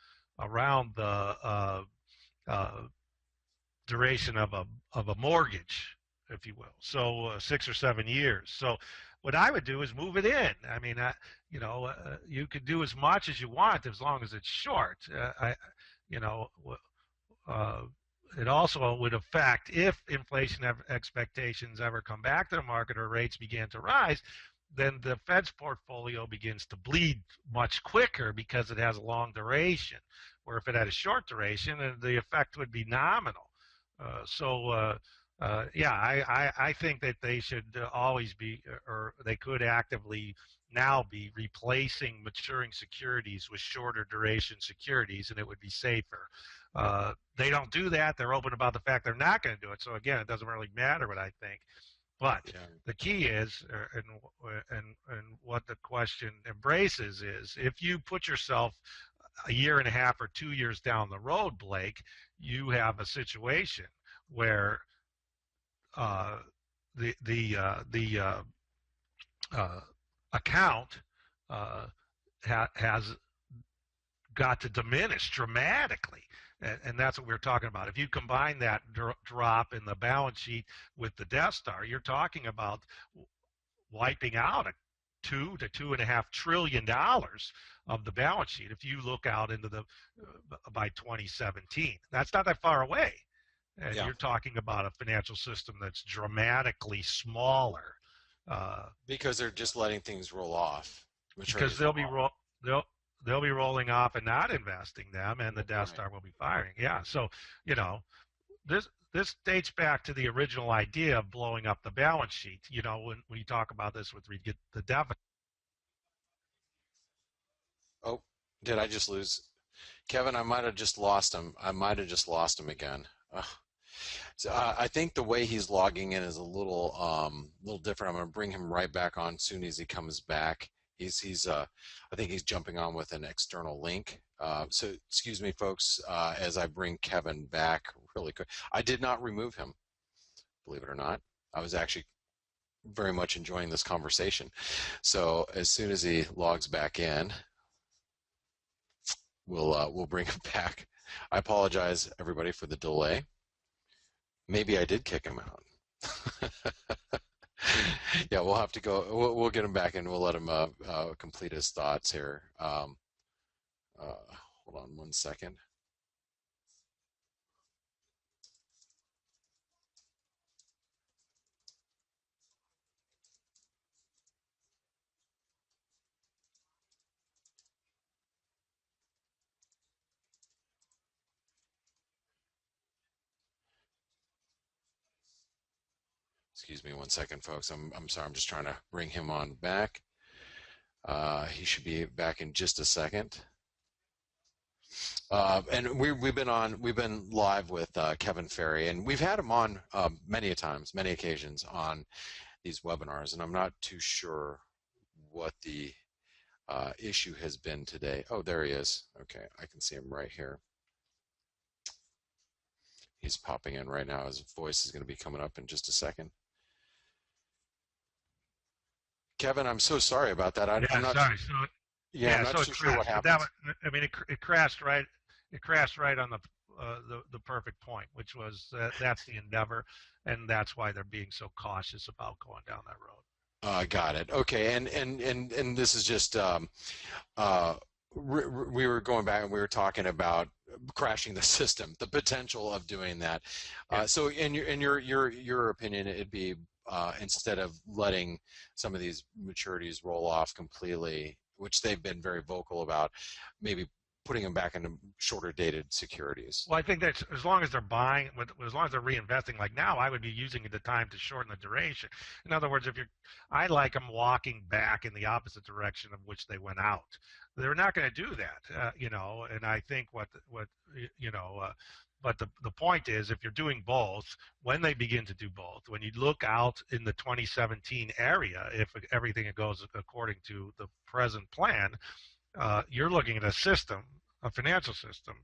Speaker 2: duration of a mortgage, if you will. So 6 or 7 years. So what I would do is move it in. I mean, you could do as much as you want as long as it's short. It also would affect if inflation expectations ever come back to the market or rates began to rise, then the Fed's portfolio begins to bleed much quicker because it has a long duration. Where if it had a short duration, the effect would be nominal. Yeah, I think that they should always be, or they could actively now be replacing maturing securities with shorter duration securities, and it would be safer. They don't do that. They're open about the fact they're not going to do it. So again, it doesn't really matter what I think. But
Speaker 1: Yeah.
Speaker 2: the key is, and what the question embraces is, if you put yourself a year and a half or 2 years down the road, Blake, you have a situation where uh, the uh, account has got to diminish dramatically. And that's what we're talking about. If you combine that drop in the balance sheet with the Death Star, you're talking about wiping out a $2 to $2.5 trillion of the balance sheet. If you look out into the by 2017, that's not that far away. And
Speaker 1: Yeah.
Speaker 2: you're talking about a financial system that's dramatically smaller.
Speaker 1: Because they're just letting things roll off.
Speaker 2: Because
Speaker 1: Maturities roll off.
Speaker 2: they'll they'll be rolling off and not investing them, and the Death
Speaker 1: Right.
Speaker 2: Star will be firing. Yeah, so you know this dates back to the original idea of blowing up the balance sheet. When you talk about this with the deficit.
Speaker 1: Oh, did I just lose Kevin? I might have just lost him. I might have just lost him again. So, I think the way he's logging in is a little different. I'm going to bring him right back on as soon as he comes back. I think he's jumping on with an external link. So excuse me, folks, as I bring Kevin back really quick. I did not remove him, believe it or not. I was actually very much enjoying this conversation. So as soon as he logs back in, we'll bring him back. I apologize, everybody, for the delay. Maybe I did kick him out. Yeah, we'll have to go. We'll get him back and we'll let him complete his thoughts here. Hold on one second. Excuse me one second, folks. I'm sorry. I'm just trying to bring him on back. He should be back in just a second. And we've been live with Kevin Ferry, and we've had him on many times, many occasions on these webinars, and I'm not too sure what the issue has been today. Oh, there he is. Okay, I can see him right here. He's popping in right now. His voice is going to be coming up in just a second. Kevin, I'm so sorry about that. I'm not.
Speaker 2: Sorry.
Speaker 1: I'm not too sure what happened.
Speaker 2: It crashed right. It crashed right on the perfect point, which was that's the endeavor, and that's why they're being so cautious about going down that road.
Speaker 1: Got it. Okay, and this is just we were going back and we were talking about crashing the system, the potential of doing that. So in your opinion, it'd be instead of letting some of these maturities roll off completely, which they've been very vocal about, maybe putting them back into shorter dated securities.
Speaker 2: Well, I think that as long as they're buying, as long as they're reinvesting, like now, I would be using the time to shorten the duration. In other words, I like them walking back in the opposite direction of which they went out. They're not going to do that, And I think but the point is, if you're doing both, when they begin to do both, when you look out in the 2017 area, if everything goes according to the present plan, you're looking at a financial system,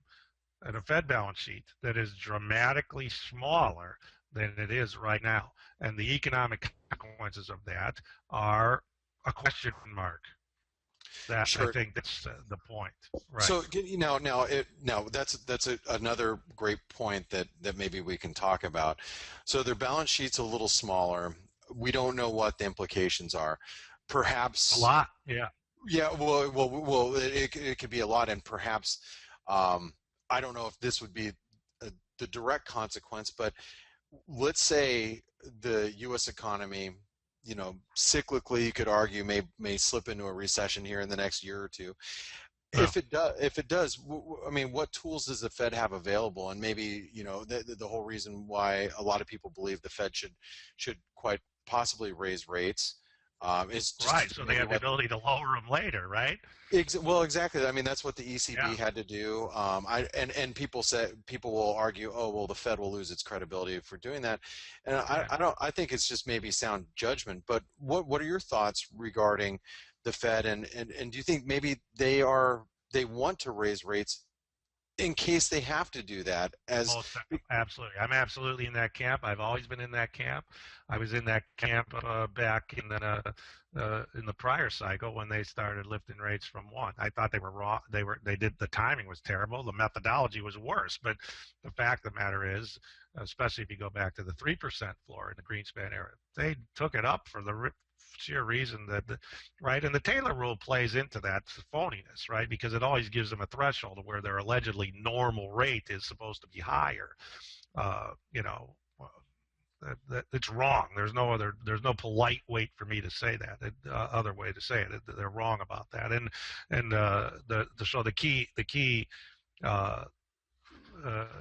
Speaker 2: and a Fed balance sheet that is dramatically smaller than it is right now. And the economic consequences of that are a mark.
Speaker 1: Sure.
Speaker 2: I think that's the point. Right.
Speaker 1: So that's another great point that maybe we can talk about. So their balance sheet's a little smaller. We don't know what the implications are. Perhaps
Speaker 2: a lot. Yeah.
Speaker 1: Yeah. Well. It could be a lot, and perhaps I don't know if this would be the direct consequence, but let's say the U.S. economy, cyclically, you could argue may slip into a recession here in the next year or two.
Speaker 2: Well,
Speaker 1: if it does, I mean, what tools does the Fed have available? And maybe, the whole reason why a lot of people believe the Fed should quite possibly raise rates is just to
Speaker 2: right.
Speaker 1: do
Speaker 2: So they
Speaker 1: maybe
Speaker 2: have the
Speaker 1: what.
Speaker 2: ability to lower them later, right?
Speaker 1: Well, exactly. I mean, that's what the ECB
Speaker 2: Yeah.
Speaker 1: had to do. And people will argue, oh, well, the Fed will lose its credibility for doing that. And
Speaker 2: Yeah.
Speaker 1: I don't. I think it's just maybe sound judgment. But what are your thoughts regarding the Fed? And do you think maybe they want to raise rates in case they have to do that?
Speaker 2: Absolutely. I'm absolutely in that camp. I've always been in that camp. I was in that camp back in the prior cycle when they started lifting rates from one. I thought they were wrong. The timing was terrible. The methodology was worse. But the fact of the matter is, especially if you go back to the 3% floor in the Greenspan era, they took it up for the sheer reason that right, and the Taylor rule plays into that phoniness, right, because it always gives them a threshold where their allegedly normal rate is supposed to be higher. You know, it's wrong. There's no polite way for me to say that. Other way to say it. They're wrong about that. So the key uh,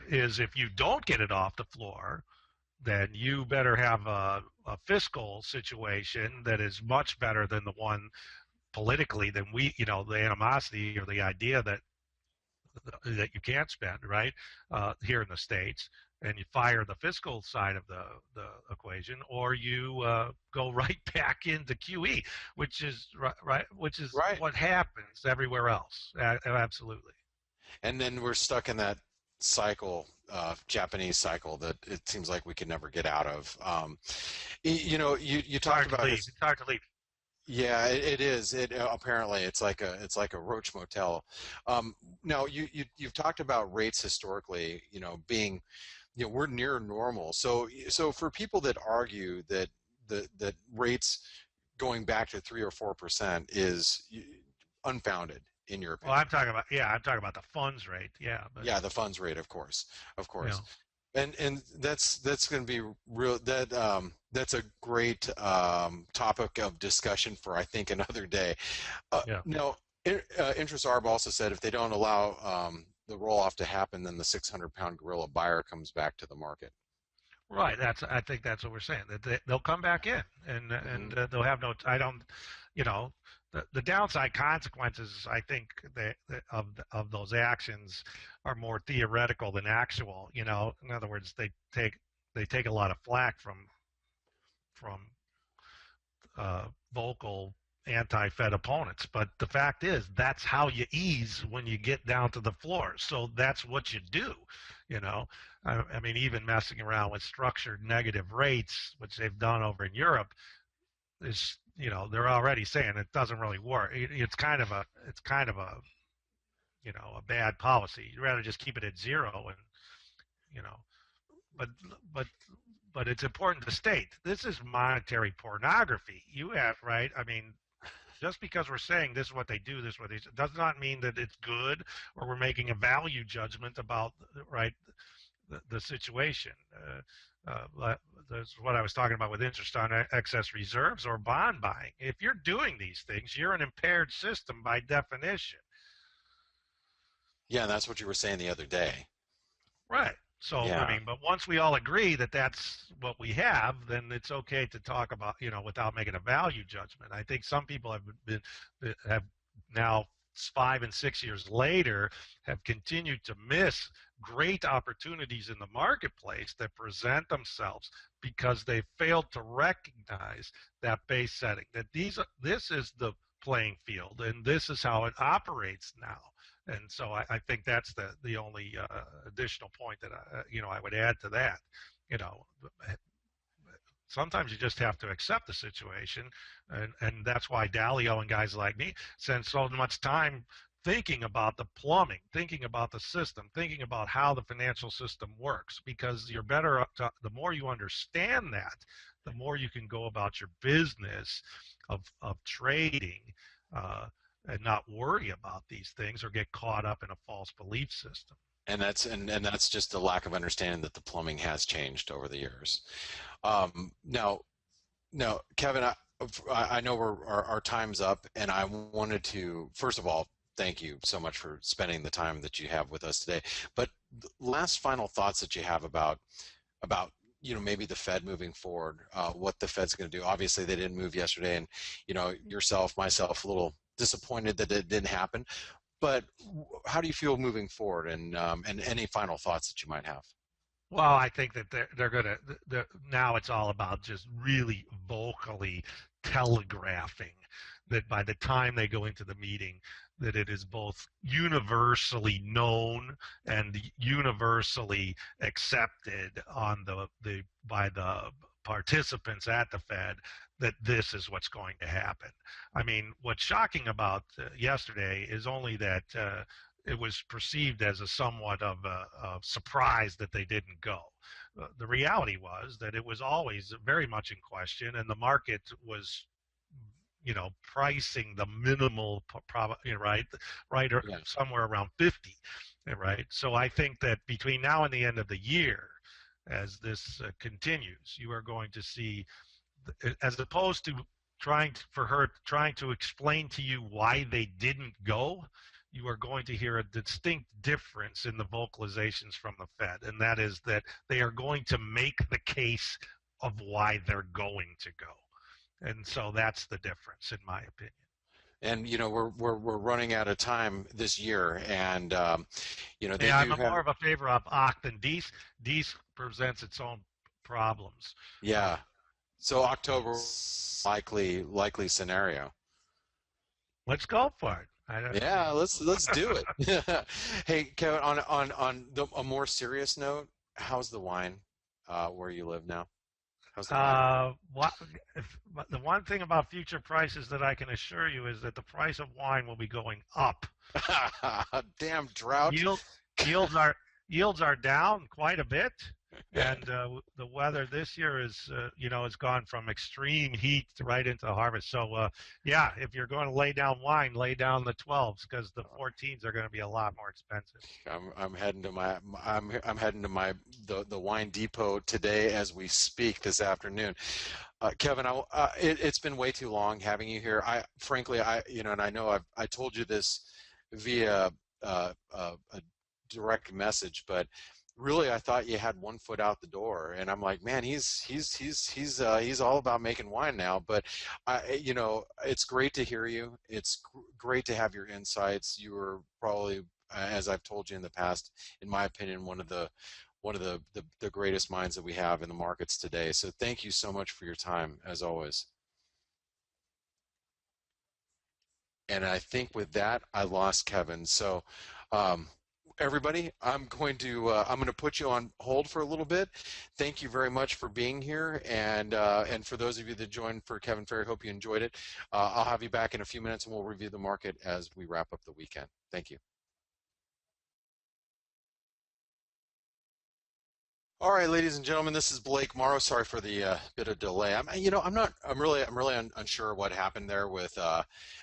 Speaker 2: is if you don't get it off the floor, then you better have a fiscal situation that is much better than the one politically than the animosity or the idea that you can't spend, right, here in the States, and you fire the fiscal side of the equation, or you go right back into QE, which is which is
Speaker 1: Right.
Speaker 2: what happens everywhere else. Absolutely.
Speaker 1: And then we're stuck in that cycle, Japanese cycle that it seems like we can never get out of. You
Speaker 2: It's
Speaker 1: talked
Speaker 2: hard to
Speaker 1: about
Speaker 2: leave.
Speaker 1: his.
Speaker 2: It's hard to leave.
Speaker 1: Yeah, it is. It apparently it's like a roach motel. Now you've talked about rates historically, being, we're near normal. So for people that argue that rates going back to 3 or 4% is unfounded, in your
Speaker 2: Well,
Speaker 1: opinion.
Speaker 2: I'm talking about the funds rate. Yeah, but
Speaker 1: Yeah, the funds rate, of
Speaker 2: you
Speaker 1: course.
Speaker 2: know,
Speaker 1: And that's going to be real. That's a great topic of discussion for, I think, another day.
Speaker 2: yeah.
Speaker 1: Now, Interest Arb also said if they don't allow the roll off to happen, then the 600-pound gorilla buyer comes back to the market.
Speaker 2: Right. I think that's what we're saying. That they'll come back in,
Speaker 1: Hmm.
Speaker 2: they'll have no. I don't. You know, the downside consequences. I think of those actions are more theoretical than actual. In other words, they take a lot of flack from vocal anti-Fed opponents. But the fact is, that's how you ease when you get down to the floor. So that's what you do. You know, I mean, even messing around with structured negative rates, which they've done over in Europe, is they're already saying it doesn't really work. It's kind of a a bad policy. You'd rather just keep it at zero and you know, but but but it's important to state this is monetary pornography. You have right. I mean, just because we're saying this is what they do, this is what they does not mean that it's good or we're making a value judgment about right the situation. That's what I was talking about with interest on excess reserves or bond buying. If you're doing these things, you're an impaired system by definition.
Speaker 1: Yeah, and that's what you were saying the other day.
Speaker 2: Right. So, I
Speaker 1: Yeah.
Speaker 2: mean, but once we all agree that that's what we have, then it's okay to talk about, without making a value judgment. I think some people have now 5 and 6 years later have continued to miss great opportunities in the marketplace that present themselves because they failed to recognize that base setting, that this is the playing field and this is how it operates now. And so I think that's the only additional point that I would add to that. You know, sometimes you just have to accept the situation, and that's why Dalio and guys like me spend so much time thinking about the plumbing, thinking about the system, thinking about how the financial system works, because you're better up to, the more you understand that, the more you can go about your business of trading. And not worry about these things or get caught up in a false belief system.
Speaker 1: And that's just a lack of understanding that the plumbing has changed over the years. Now, Kevin, I know our time's up, and I wanted to, first of all, thank you so much for spending the time that you have with us today. But last final thoughts that you have about maybe the Fed moving forward, what the Fed's going to do. Obviously, they didn't move yesterday, and yourself, myself, a little disappointed that it didn't happen. But how do you feel moving forward, and any final thoughts that you might have?
Speaker 2: Well, I think that they're going to now it's all about just really vocally telegraphing that by the time they go into the meeting, that it is both universally known and universally accepted on the by the participants at the Fed that this is what's going to happen. I mean, what's shocking about yesterday is only that it was perceived as a somewhat of a surprise that they didn't go. The reality was that it was always very much in question, and the market was, pricing the minimal, right, or
Speaker 1: Yeah.
Speaker 2: somewhere around 50, right. So I think that between now and the end of the year, as this continues, you are going to see, as opposed to trying to explain to you why they didn't go, you are going to hear a distinct difference in the vocalizations from the Fed, and that is that they are going to make the case of why they're going to go. And so that's the difference, in my opinion.
Speaker 1: And we're running out of time this year, and they
Speaker 2: Yeah,
Speaker 1: do
Speaker 2: I'm
Speaker 1: have.
Speaker 2: more of a favor of Oct than Dees. Dees presents its own problems. Uh,
Speaker 1: Yeah. So October likely scenario.
Speaker 2: let's go for it. I don't,
Speaker 1: Yeah, let's do it. Hey, Kevin, a more serious note, how's the wine where you live now? How's the wine?
Speaker 2: what, the one thing about future prices that I can assure you is that the price of wine will be going up.
Speaker 1: Damn drought.
Speaker 2: Yield, yields are yields are down quite a bit, and the weather this year is has gone from extreme heat right into harvest. So yeah, if you're going to lay down wine, lay down the 12s because the 14s are going to be a lot more expensive.
Speaker 1: I'm heading to I'm heading to the wine depot today as we speak this afternoon. Kevin, it's been way too long having you here. Frankly, and I know I told you this via a direct message, but really I thought you had one foot out the door, and I'm like, man, he's all about making wine now. But it's great to hear you. It's great to have your insights. You were probably, as I've told you in the past, in my opinion, one of the greatest minds that we have in the markets today. So thank you so much for your time, as always. And I think with that, I lost Kevin. So um, everybody, I'm going to put you on hold for a little bit. Thank you very much for being here, and for those of you that joined for Kevin Ferry, hope you enjoyed it. I'll have you back in a few minutes, and we'll review the market as we wrap up the weekend. Thank you. All right, ladies and gentlemen, this is Blake Morrow. Sorry for the bit of delay. I'm really unsure what happened there with,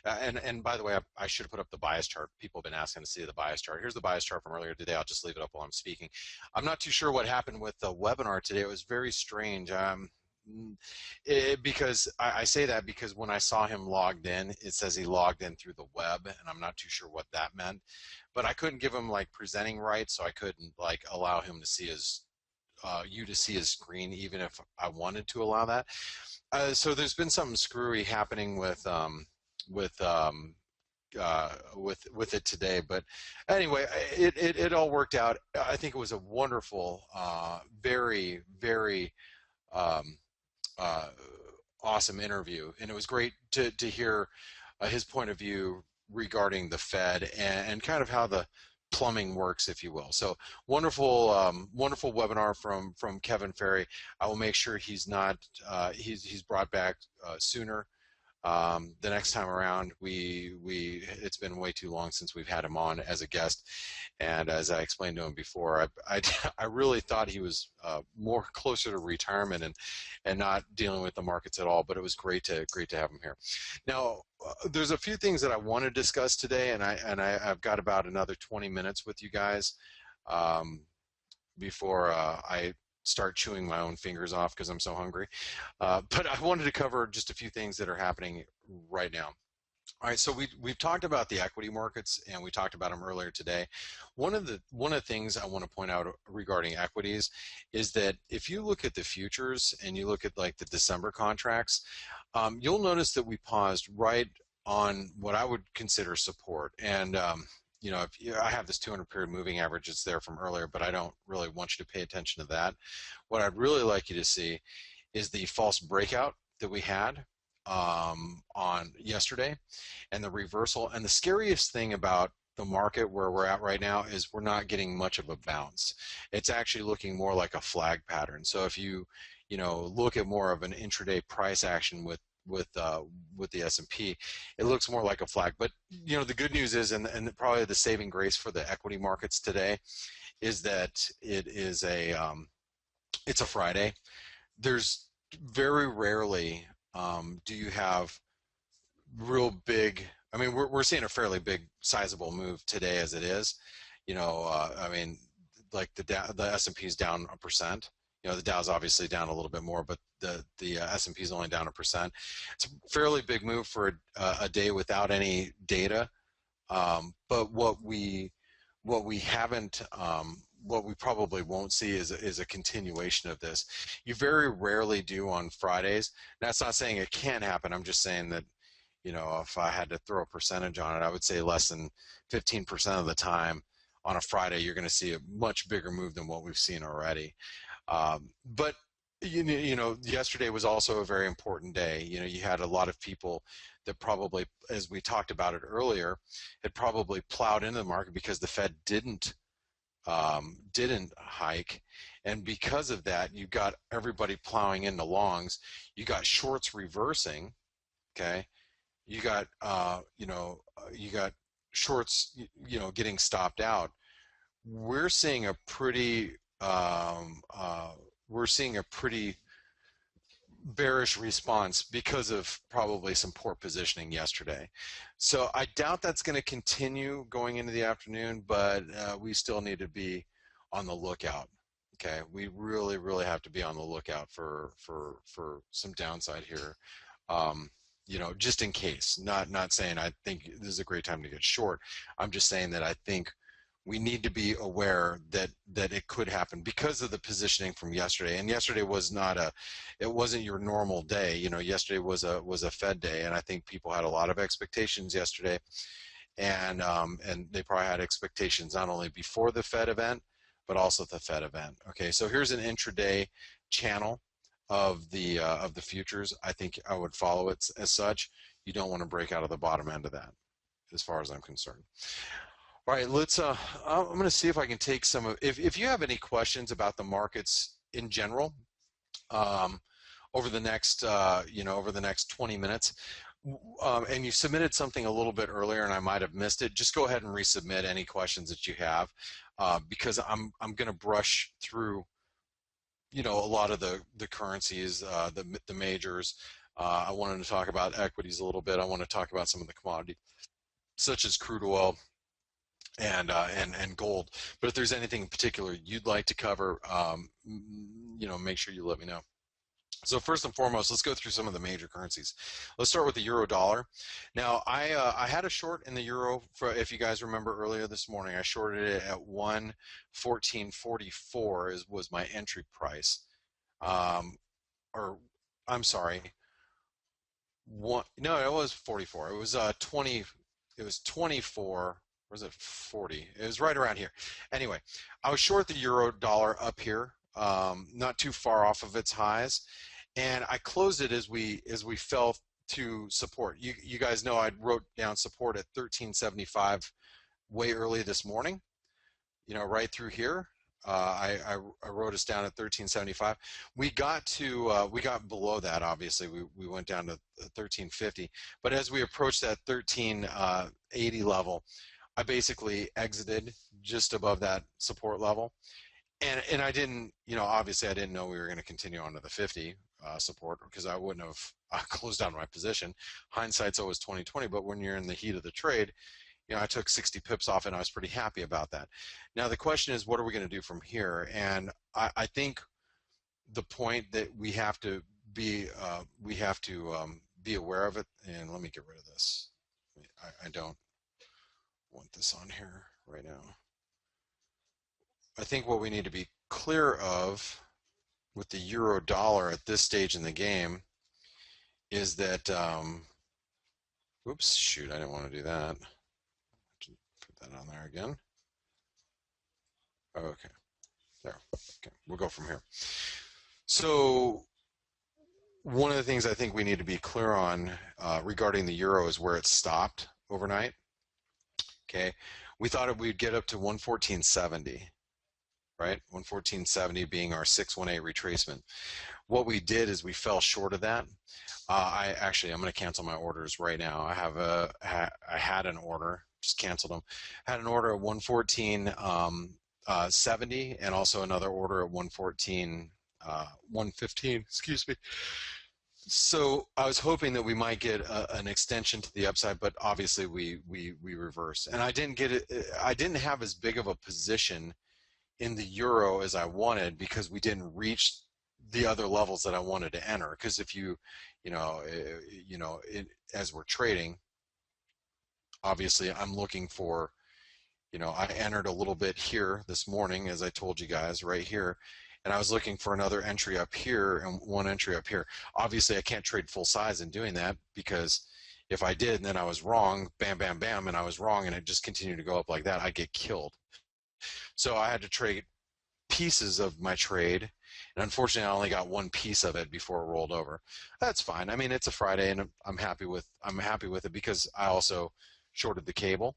Speaker 1: and by the way, I should have put up the bias chart. People have been asking to see the bias chart. Here's the bias chart from earlier today. I'll just leave it up while I'm speaking. I'm not too sure what happened with the webinar today. It was very strange. Because I say that because when I saw him logged in, it says he logged in through the web, and I'm not too sure what that meant. But I couldn't give him like presenting rights, so I couldn't like allow him to see his screen, even if I wanted to allow that. So there's been something screwy happening with it today, but anyway, it all worked out. I think it was a wonderful, very very um, uh, awesome interview, and it was great to hear his point of view regarding the Fed and kind of how the plumbing works, if you will. So wonderful, wonderful webinar from Kevin Ferry. I will make sure he's brought back sooner. The next time around, it's been way too long since we've had him on as a guest, and as I explained to him before, I really thought he was more closer to retirement and not dealing with the markets at all. But it was great to have him here. Now, there's a few things that I want to discuss today, and I've got about another 20 minutes with you guys before I start chewing my own fingers off because I'm so hungry. But I wanted to cover just a few things that are happening right now. All right, so we've talked about the equity markets and we talked about them earlier today. One of the things I want to point out regarding equities is that if you look at the futures and you look at like the December contracts, you'll notice that we paused right on what I would consider support. And I have this 200 period moving average. It's there from earlier, but I don't really want you to pay attention to that. What I'd really like you to see is the false breakout that we had on yesterday and the reversal. And the scariest thing about the market where we're at right now is we're not getting much of a bounce. It's actually looking more like a flag pattern. So if you look at more of an intraday price action with the S&P, it looks more like a flag. But the good news is, and probably the saving grace for the equity markets today, is that it's a Friday. There's very rarely do you have real big. I mean, we're seeing a fairly big, sizable move today as it is. I mean, like the S&P is down 1%. The Dow's obviously down a little bit more, but the S&P is only down 1%. It's a fairly big move for a day without any data. But what we probably won't see is a continuation of this. You very rarely do on Fridays. That's not saying it can't happen. I'm just saying that, if I had to throw a percentage on it, I would say less than 15% of the time on a Friday, you're going to see a much bigger move than what we've seen already. But yesterday was also a very important day. You had a lot of people that probably, as we talked about it earlier, had probably plowed into the market because the Fed didn't hike, and because of that, you got everybody plowing into longs. You got shorts reversing. Okay, you got shorts, getting stopped out. We're seeing a pretty bearish response because of probably some poor positioning yesterday. So I doubt that's going to continue going into the afternoon, but we still need to be on the lookout. Okay, we really, really have to be on the lookout for some downside here. Just in case. Not saying I think this is a great time to get short. I'm just saying that I think we need to be aware that it could happen because of the positioning from yesterday. And yesterday it wasn't your normal day. Yesterday was a Fed day, and I think people had a lot of expectations yesterday, and they probably had expectations not only before the Fed event, but also the Fed event. Okay, so here's an intraday channel of the futures. I think I would follow it as such. You don't want to break out of the bottom end of that, as far as I'm concerned. All right, I'm going to see if I can take some of, if you have any questions about the markets in general, over the next 20 minutes, and you submitted something a little bit earlier and I might have missed it, just go ahead and resubmit any questions that you have, because I'm going to brush through, a lot of the currencies, the majors. I wanted to talk about equities a little bit. I want to talk about some of the commodities, such as crude oil and gold. But if there's anything in particular you'd like to cover, make sure you let me know. So first and foremost, let's go through some of the major currencies. Let's start with the euro dollar. Now, I had a short in the euro, if you guys remember earlier this morning. I shorted it at 114.44 was my entry price. Or I'm sorry, no, it was 44. It was 20. It was 24. Was it 40? It was right around here. Anyway, I was short the euro dollar up here, not too far off of its highs, and I closed it as we fell to support. You guys know I wrote down support at 1375 way early this morning. Right through here. I wrote us down at 1375. We got below that. Obviously, we went down to 1350. But as we approached that 1380 level, I basically exited just above that support level, and I didn't, obviously I didn't know we were going to continue on to the 50 support, because I wouldn't have closed down my position. Hindsight's always 20/20, but when you're in the heat of the trade, I took 60 pips off, and I was pretty happy about that. Now the question is, what are we going to do from here? And I think the point that we have to be aware of it. And let me get rid of this. I don't want this on here right now. I think what we need to be clear of with the euro dollar at this stage in the game is that, oops, shoot, I didn't want to do that. Put that on there again. Okay, there. Okay, we'll go from here. So one of the things I think we need to be clear on regarding the euro is where it stopped overnight. Okay, we thought we'd get up to 114.70, right? 114.70 being our 618 retracement. What we did is we fell short of that. I'm going to cancel my orders right now. I had an order, just canceled them. Had an order at 114.70 and also another order at 115. Excuse me. So I was hoping that we might get an extension to the upside, but obviously we reversed. And I didn't get it. I didn't have as big of a position in the euro as I wanted because we didn't reach the other levels that I wanted to enter. Because if as we're trading, obviously I'm looking for, I entered a little bit here this morning, as I told you guys, right here, and I was looking for another entry up here and one entry up here. Obviously I can't trade full size in doing that, because if I did and then I was wrong, bam, bam, bam, and I was wrong and it just continued to go up like that, I get killed. So I had to trade pieces of my trade, and unfortunately I only got one piece of it before it rolled over. That's fine. I mean, it's a Friday and I'm happy with it because I also shorted the cable,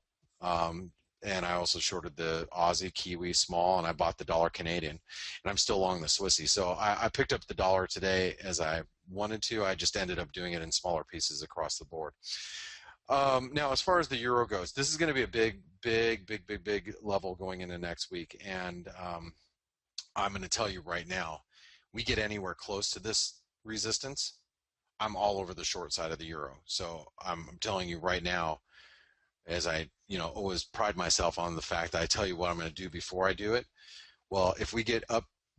Speaker 1: and I also shorted the Aussie, Kiwi, small, and I bought the dollar Canadian, and I'm still long the Swissy. So I picked up the dollar today as I wanted to. I just ended up doing it in smaller pieces across the board. Now, as far as the euro goes, this is going to be a big level going into next week, and I'm going to tell you right now, we get anywhere close to this resistance, I'm all over the short side of the euro. So I'm telling you right now, as I always pride myself on the fact that I tell you what I'm going to do before I do it. Well, if we get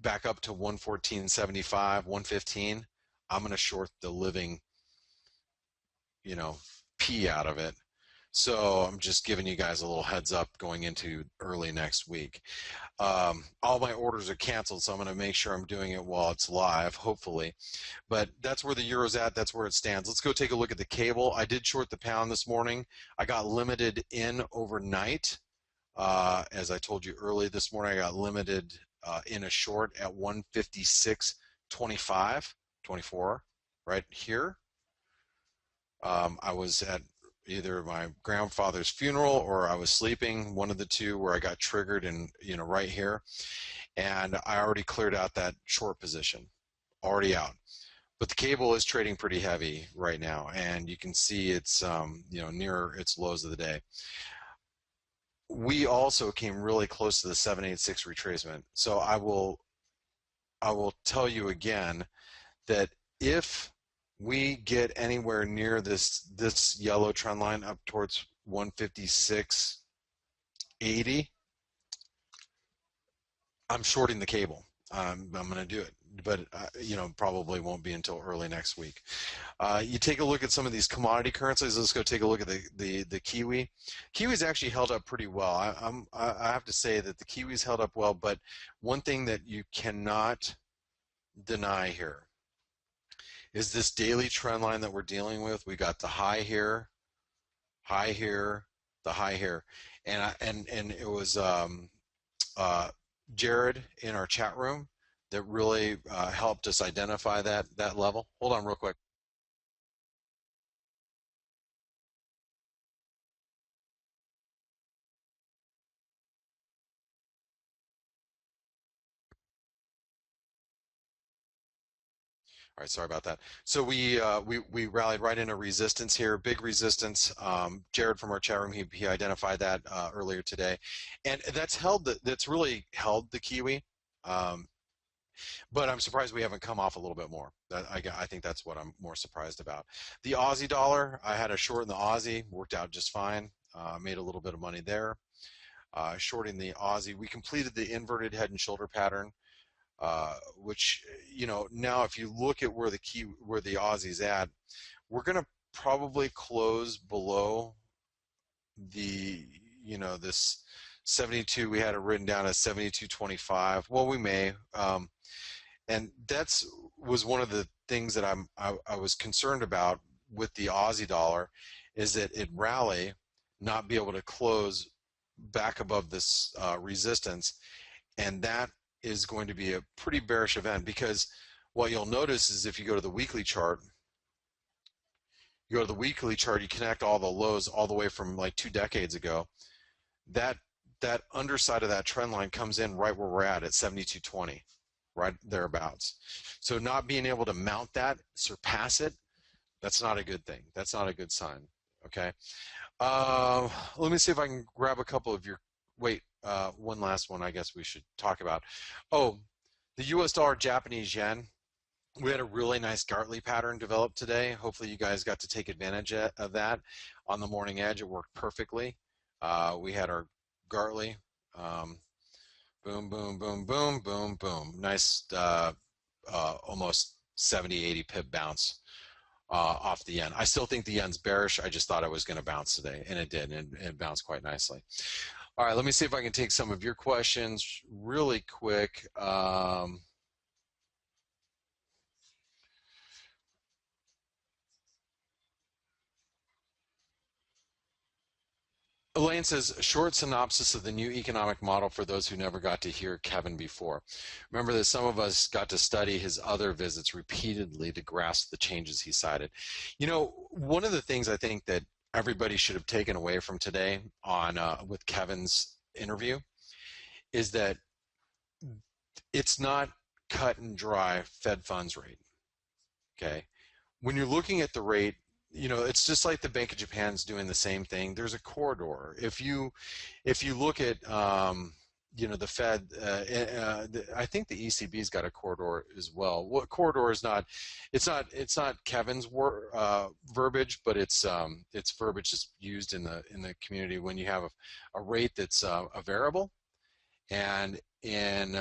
Speaker 1: back up to 114.75, 115, I'm going to short the living pee out of it. So I'm just giving you guys a little heads up going into early next week. All my orders are canceled, so I'm going to make sure I'm doing it while it's live, hopefully. But that's where the euro's at. That's where it stands. Let's go take a look at the cable. I did short the pound this morning. I got limited in overnight. As I told you early this morning, I got limited in a short at 156.25, 24, right here. I was at either my grandfather's funeral or I was sleeping, one of the two, where I got triggered and right here, and I already cleared out that short position, already out. But the cable is trading pretty heavy right now, and you can see it's near its lows of the day. We also came really close to the 786 retracement. So I will tell you again that if we get anywhere near this yellow trend line up towards 156.80, I'm shorting the cable. I'm going to do it, but probably won't be until early next week. You take a look at some of these commodity currencies. Let's go take a look at the Kiwi. Kiwi's actually held up pretty well. I have to say that the Kiwi's held up well, but one thing that you cannot deny here is this daily trend line that we're dealing with. We got the high here, the high here, and it was Jared in our chat room that really helped us identify that level. Hold on real quick. All right, sorry about that. So we rallied right into resistance here, big resistance. Jared from our chat room, he identified that earlier today, and that's really held the Kiwi. But I'm surprised we haven't come off a little bit more. I think that's what I'm more surprised about. The Aussie dollar, I had a short in the Aussie, worked out just fine. Made a little bit of money there. Shorting the Aussie, we completed the inverted head and shoulder pattern. Which now if you look at where the Aussie's at, we're going to probably close below the this 72, we had it written down as 72.25. Well, we may, and that's was one of the things that I was concerned about with the Aussie dollar, is that it rally, not be able to close back above this resistance, and that is going to be a pretty bearish event, because what you'll notice is if you go to the weekly chart, you connect all the lows all the way from like 2 decades ago. That underside of that trend line comes in right where we're at 72.20, right thereabouts. So not being able to mount that, surpass it, that's not a good thing. That's not a good sign. Okay. Let me see if I can grab a couple of your. Wait, one last one I guess we should talk about. Oh, the US dollar, Japanese yen. We had a really nice Gartley pattern developed today. Hopefully you guys got to take advantage of that on the morning edge. It worked perfectly. We had our Gartley, boom, boom, boom, boom, boom, boom. Nice, almost 70, 80 pip bounce off the yen. I still think the yen's bearish. I just thought it was going to bounce today, and it did, and it bounced quite nicely. All right, let me see if I can take some of your questions really quick. Elaine says, a short synopsis of the new economic model for those who never got to hear Kevin before. Remember that some of us got to study his other visits repeatedly to grasp the changes he cited. You know, one of the things I think that everybody should have taken away from today on with Kevin's interview is that it's not cut and dry Fed funds rate. Okay, when you're looking at the rate, you know, it's just like the Bank of Japan's doing the same thing. There's a corridor. If you look at you know, the Fed, I think the ECB's got a corridor as well. What corridor is not? It's not Kevin's verbiage, but it's verbiage that's used in the community when you have a rate that's a variable, and in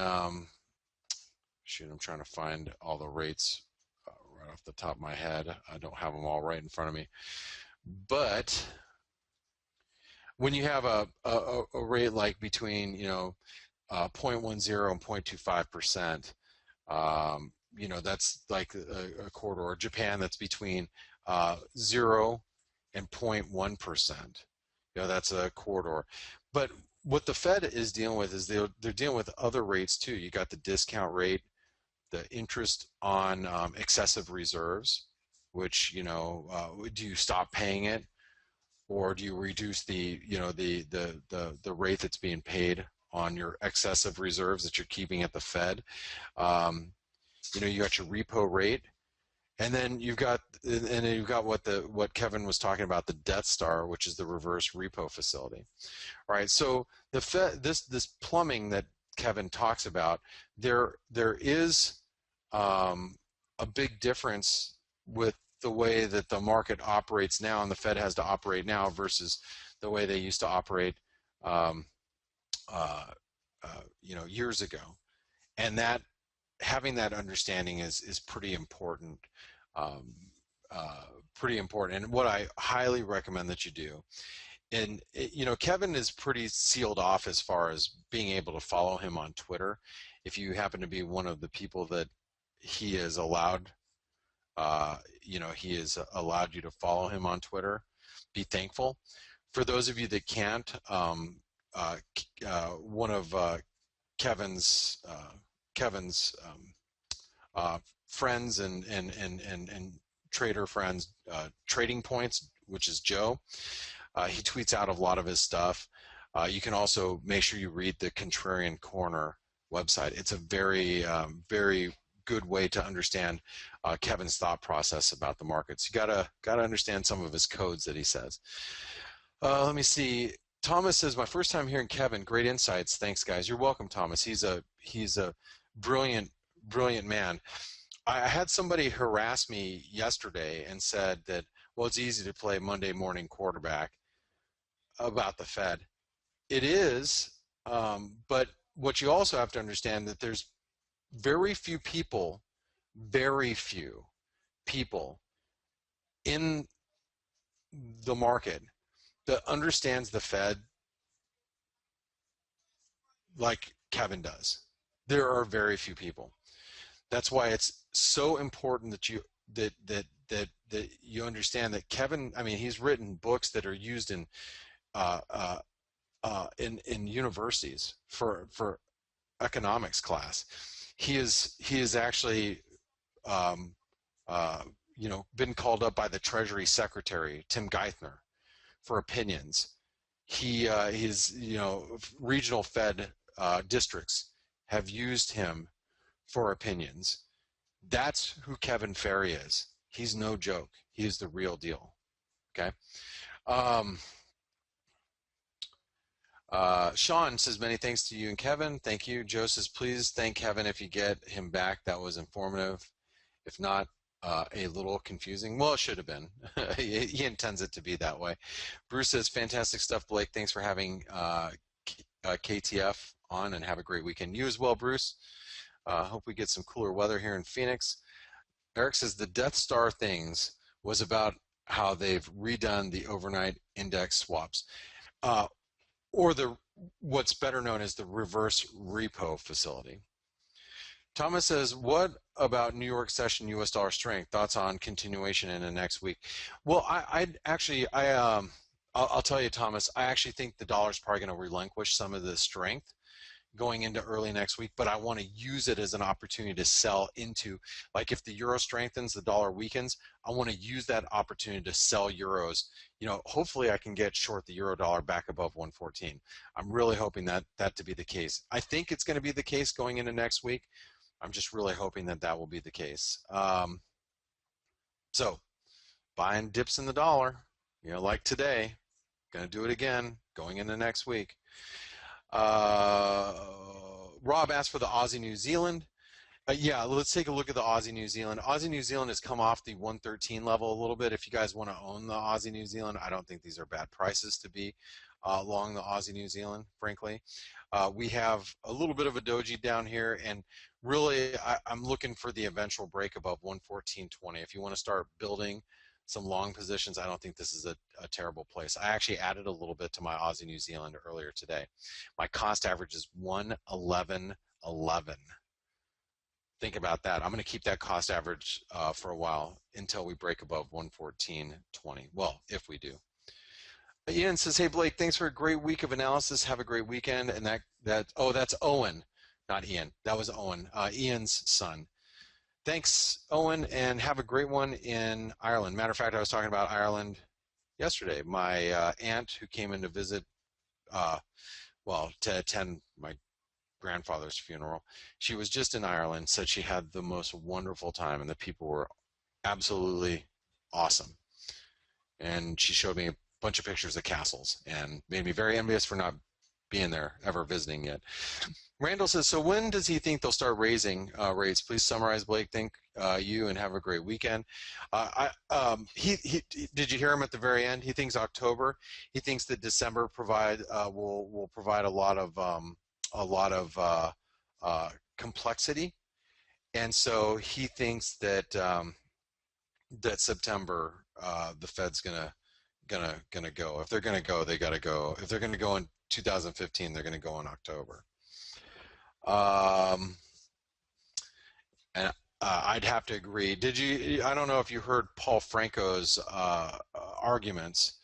Speaker 1: shoot, I'm trying to find all the rates right off the top of my head. I don't have them all right in front of me. But when you have a rate like between, you know, 0.10 and 0.25%, you know, that's like a corridor. Japan, that's between 0 and 0.1%. You know, that's a corridor. But what the Fed is dealing with is they're dealing with other rates too. You got the discount rate, the interest on excessive reserves, which, you know, do you stop paying it, or do you reduce the, you know, the rate that's being paid on your excessive reserves that you're keeping at the Fed? You know, you got your repo rate, and then you've got what Kevin was talking about, the Death Star, which is the reverse repo facility. All right, so the Fed, this plumbing that Kevin talks about, there is a big difference with the way that the market operates now and the Fed has to operate now versus the way they used to operate you know, years ago. And that, having that understanding is pretty important. Pretty important. And what I highly recommend that you do, and you know, Kevin is pretty sealed off as far as being able to follow him on Twitter. If you happen to be one of the people that he is allowed, you know, he has allowed you to follow him on Twitter, be thankful. For those of you that can't, one of Kevin's friends and trader friends, Trading Points, which is Joe, he tweets out a lot of his stuff. You can also make sure you read the Contrarian Corner website. It's a very, very good way to understand Kevin's thought process about the markets. You gotta understand some of his codes that he says. Let me see. Thomas says, my first time hearing Kevin. Great insights. Thanks, guys. You're welcome, Thomas. He's a brilliant man. I had somebody harass me yesterday and said that, well, it's easy to play Monday morning quarterback about the Fed. It is, but what you also have to understand that there's very few people in the market that understands the Fed like Kevin does. There are very few people. That's why it's so important that you understand that Kevin. I mean, he's written books that are used uh, uh, in universities for economics class. He is actually um, uh, been called up by the Treasury Secretary Tim Geithner for opinions. His regional Fed districts have used him for opinions. That's who Kevin Ferry is. He's no joke. He is the real deal. Okay. Um, Sean says many thanks to you and Kevin. Thank you. Joe says please thank Kevin if you get him back. That was informative. If not, a little confusing. Well, it should have been. He intends it to be that way. Bruce says fantastic stuff, Blake. Thanks for having KTF on, and have a great weekend. You as well, Bruce. Hope we get some cooler weather here in Phoenix. Eric says the Death Star things was about how they've redone the overnight index swaps, or what's better known as the reverse repo facility. Thomas says, what about New York session U.S. dollar strength? Thoughts on continuation in the next week? Well, I'll tell you, Thomas, I actually think the dollar's probably going to relinquish some of the strength going into early next week, but I want to use it as an opportunity to sell into, like if the euro strengthens, the dollar weakens, I want to use that opportunity to sell euros. Hopefully I can get short the euro dollar back above 114. I'm really hoping that to be the case. I think it's going to be the case going into next week. I'm just really hoping that will be the case. So buying dips in the dollar, like today, going to do it again going into next week. Rob asked for the Aussie New Zealand. Yeah, let's take a look at the Aussie New Zealand. Aussie New Zealand has come off the 113 level a little bit. If you guys want to own the Aussie New Zealand, I don't think these are bad prices to be along the Aussie New Zealand, frankly. We have a little bit of a doji down here, and really I'm looking for the eventual break above 114.20. If you want to start building some long positions, I don't think this is a terrible place. I actually added a little bit to my Aussie New Zealand earlier today. My cost average is 111.11. Think about that. I'm going to keep that cost average for a while until we break above 114.20. Well, if we do. Ian says, hey Blake, thanks for a great week of analysis. Have a great weekend. And that's Owen, not Ian. That was Owen, Ian's son. Thanks, Owen, and have a great one in Ireland. Matter of fact, I was talking about Ireland yesterday. My aunt who came in to visit, to attend my grandfather's funeral, she was just in Ireland, said she had the most wonderful time, and the people were absolutely awesome. And she showed me a bunch of pictures of castles and made me very envious for not being there, ever visiting yet. Randall says, so when does he think they'll start raising rates? Please summarize, Blake. Thank you and have a great weekend. Did you hear him at the very end? He thinks October. He thinks that December will provide a lot of complexity, and so he thinks that that September the Fed's gonna go. If they're gonna go, they gotta go. If they're gonna go in 2015, they're gonna go in October. And I'd have to agree. I don't know if you heard Paul Franco's arguments,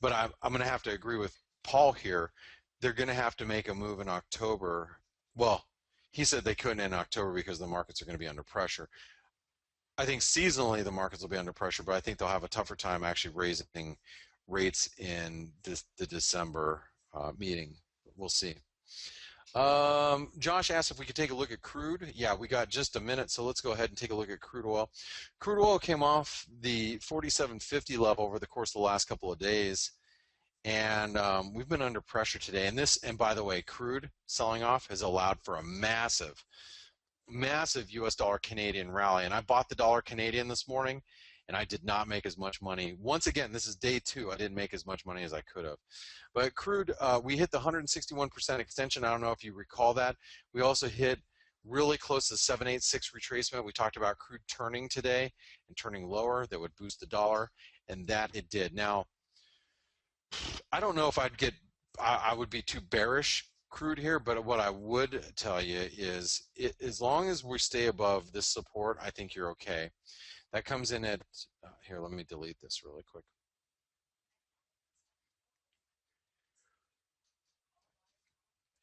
Speaker 1: but I'm going to have to agree with Paul here. They're going to have to make a move in October. Well, he said they couldn't in October because the markets are going to be under pressure. I think seasonally the markets will be under pressure, but I think they'll have a tougher time actually raising rates in the December meeting. We'll see. Josh asked if we could take a look at crude. Yeah, we got just a minute, so let's go ahead and take a look at crude oil. Crude oil came off the 47.50 level over the course of the last couple of days, and we've been under pressure today. And by the way, crude selling off has allowed for a massive U.S. dollar Canadian rally. And I bought the dollar Canadian this morning, and I did not make as much money. Once again, this is day 2. I didn't make as much money as I could have. But crude, we hit the 161% extension. I don't know if you recall that. We also hit really close to 786 retracement. We talked about crude turning today and turning lower. That would boost the dollar, and that it did. Now, I don't know if I would be too bearish crude here, but what I would tell you is as long as we stay above this support, I think you're okay. That comes in at, here, let me delete this really quick.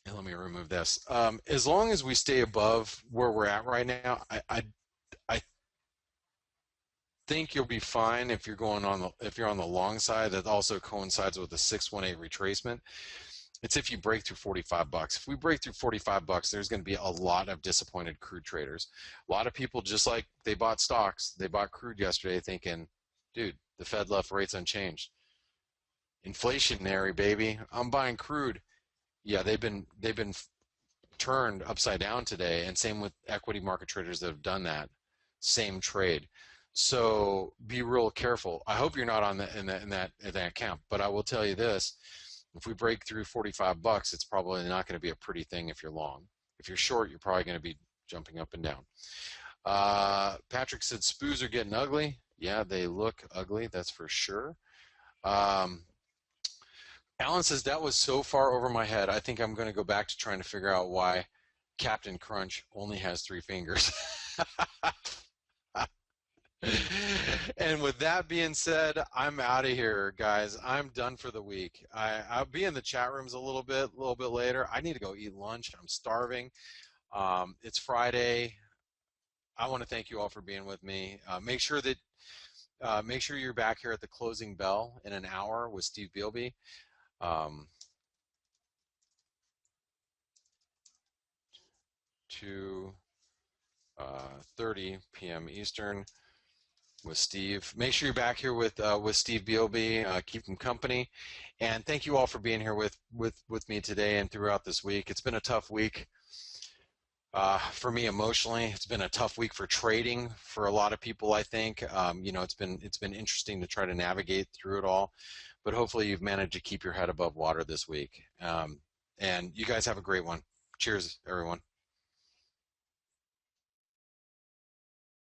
Speaker 1: And let me remove this. As long as we stay above where we're at right now, I think you'll be fine if you're if you're on the long side. That also coincides with the 618 retracement. It's if you break through 45 bucks. If we break through 45 bucks, there's going to be a lot of disappointed crude traders. A lot of people, just like they bought stocks, they bought crude yesterday thinking, dude, the Fed left rates unchanged. Inflationary, baby. I'm buying crude. Yeah, they've been turned upside down today, and same with equity market traders that have done that same trade. So be real careful. I hope you're not on in that camp, but I will tell you this: if we break through 45 bucks, it's probably not going to be a pretty thing if you're long. If you're short, you're probably going to be jumping up and down. Patrick said SPOOs are getting ugly. Yeah, they look ugly, that's for sure. Alan says that was so far over my head. I think I'm going to go back to trying to figure out why Captain Crunch only has 3 fingers. And with that being said, I'm out of here, guys. I'm done for the week. I'll be in the chat rooms a little bit later. I need to go eat lunch. I'm starving. It's Friday. I want to thank you all for being with me. Make sure you're back here at the closing bell in an hour with Steve Bealby. 2:30 p.m. Eastern with Steve. Make sure you're back here with Steve Bealby. Keep him company, and thank you all for being here with me today and throughout this week. It's been a tough week for me emotionally. It's been a tough week for trading for a lot of people. I think it's been interesting to try to navigate through it all, but hopefully you've managed to keep your head above water this week. And you guys have a great one. Cheers, everyone.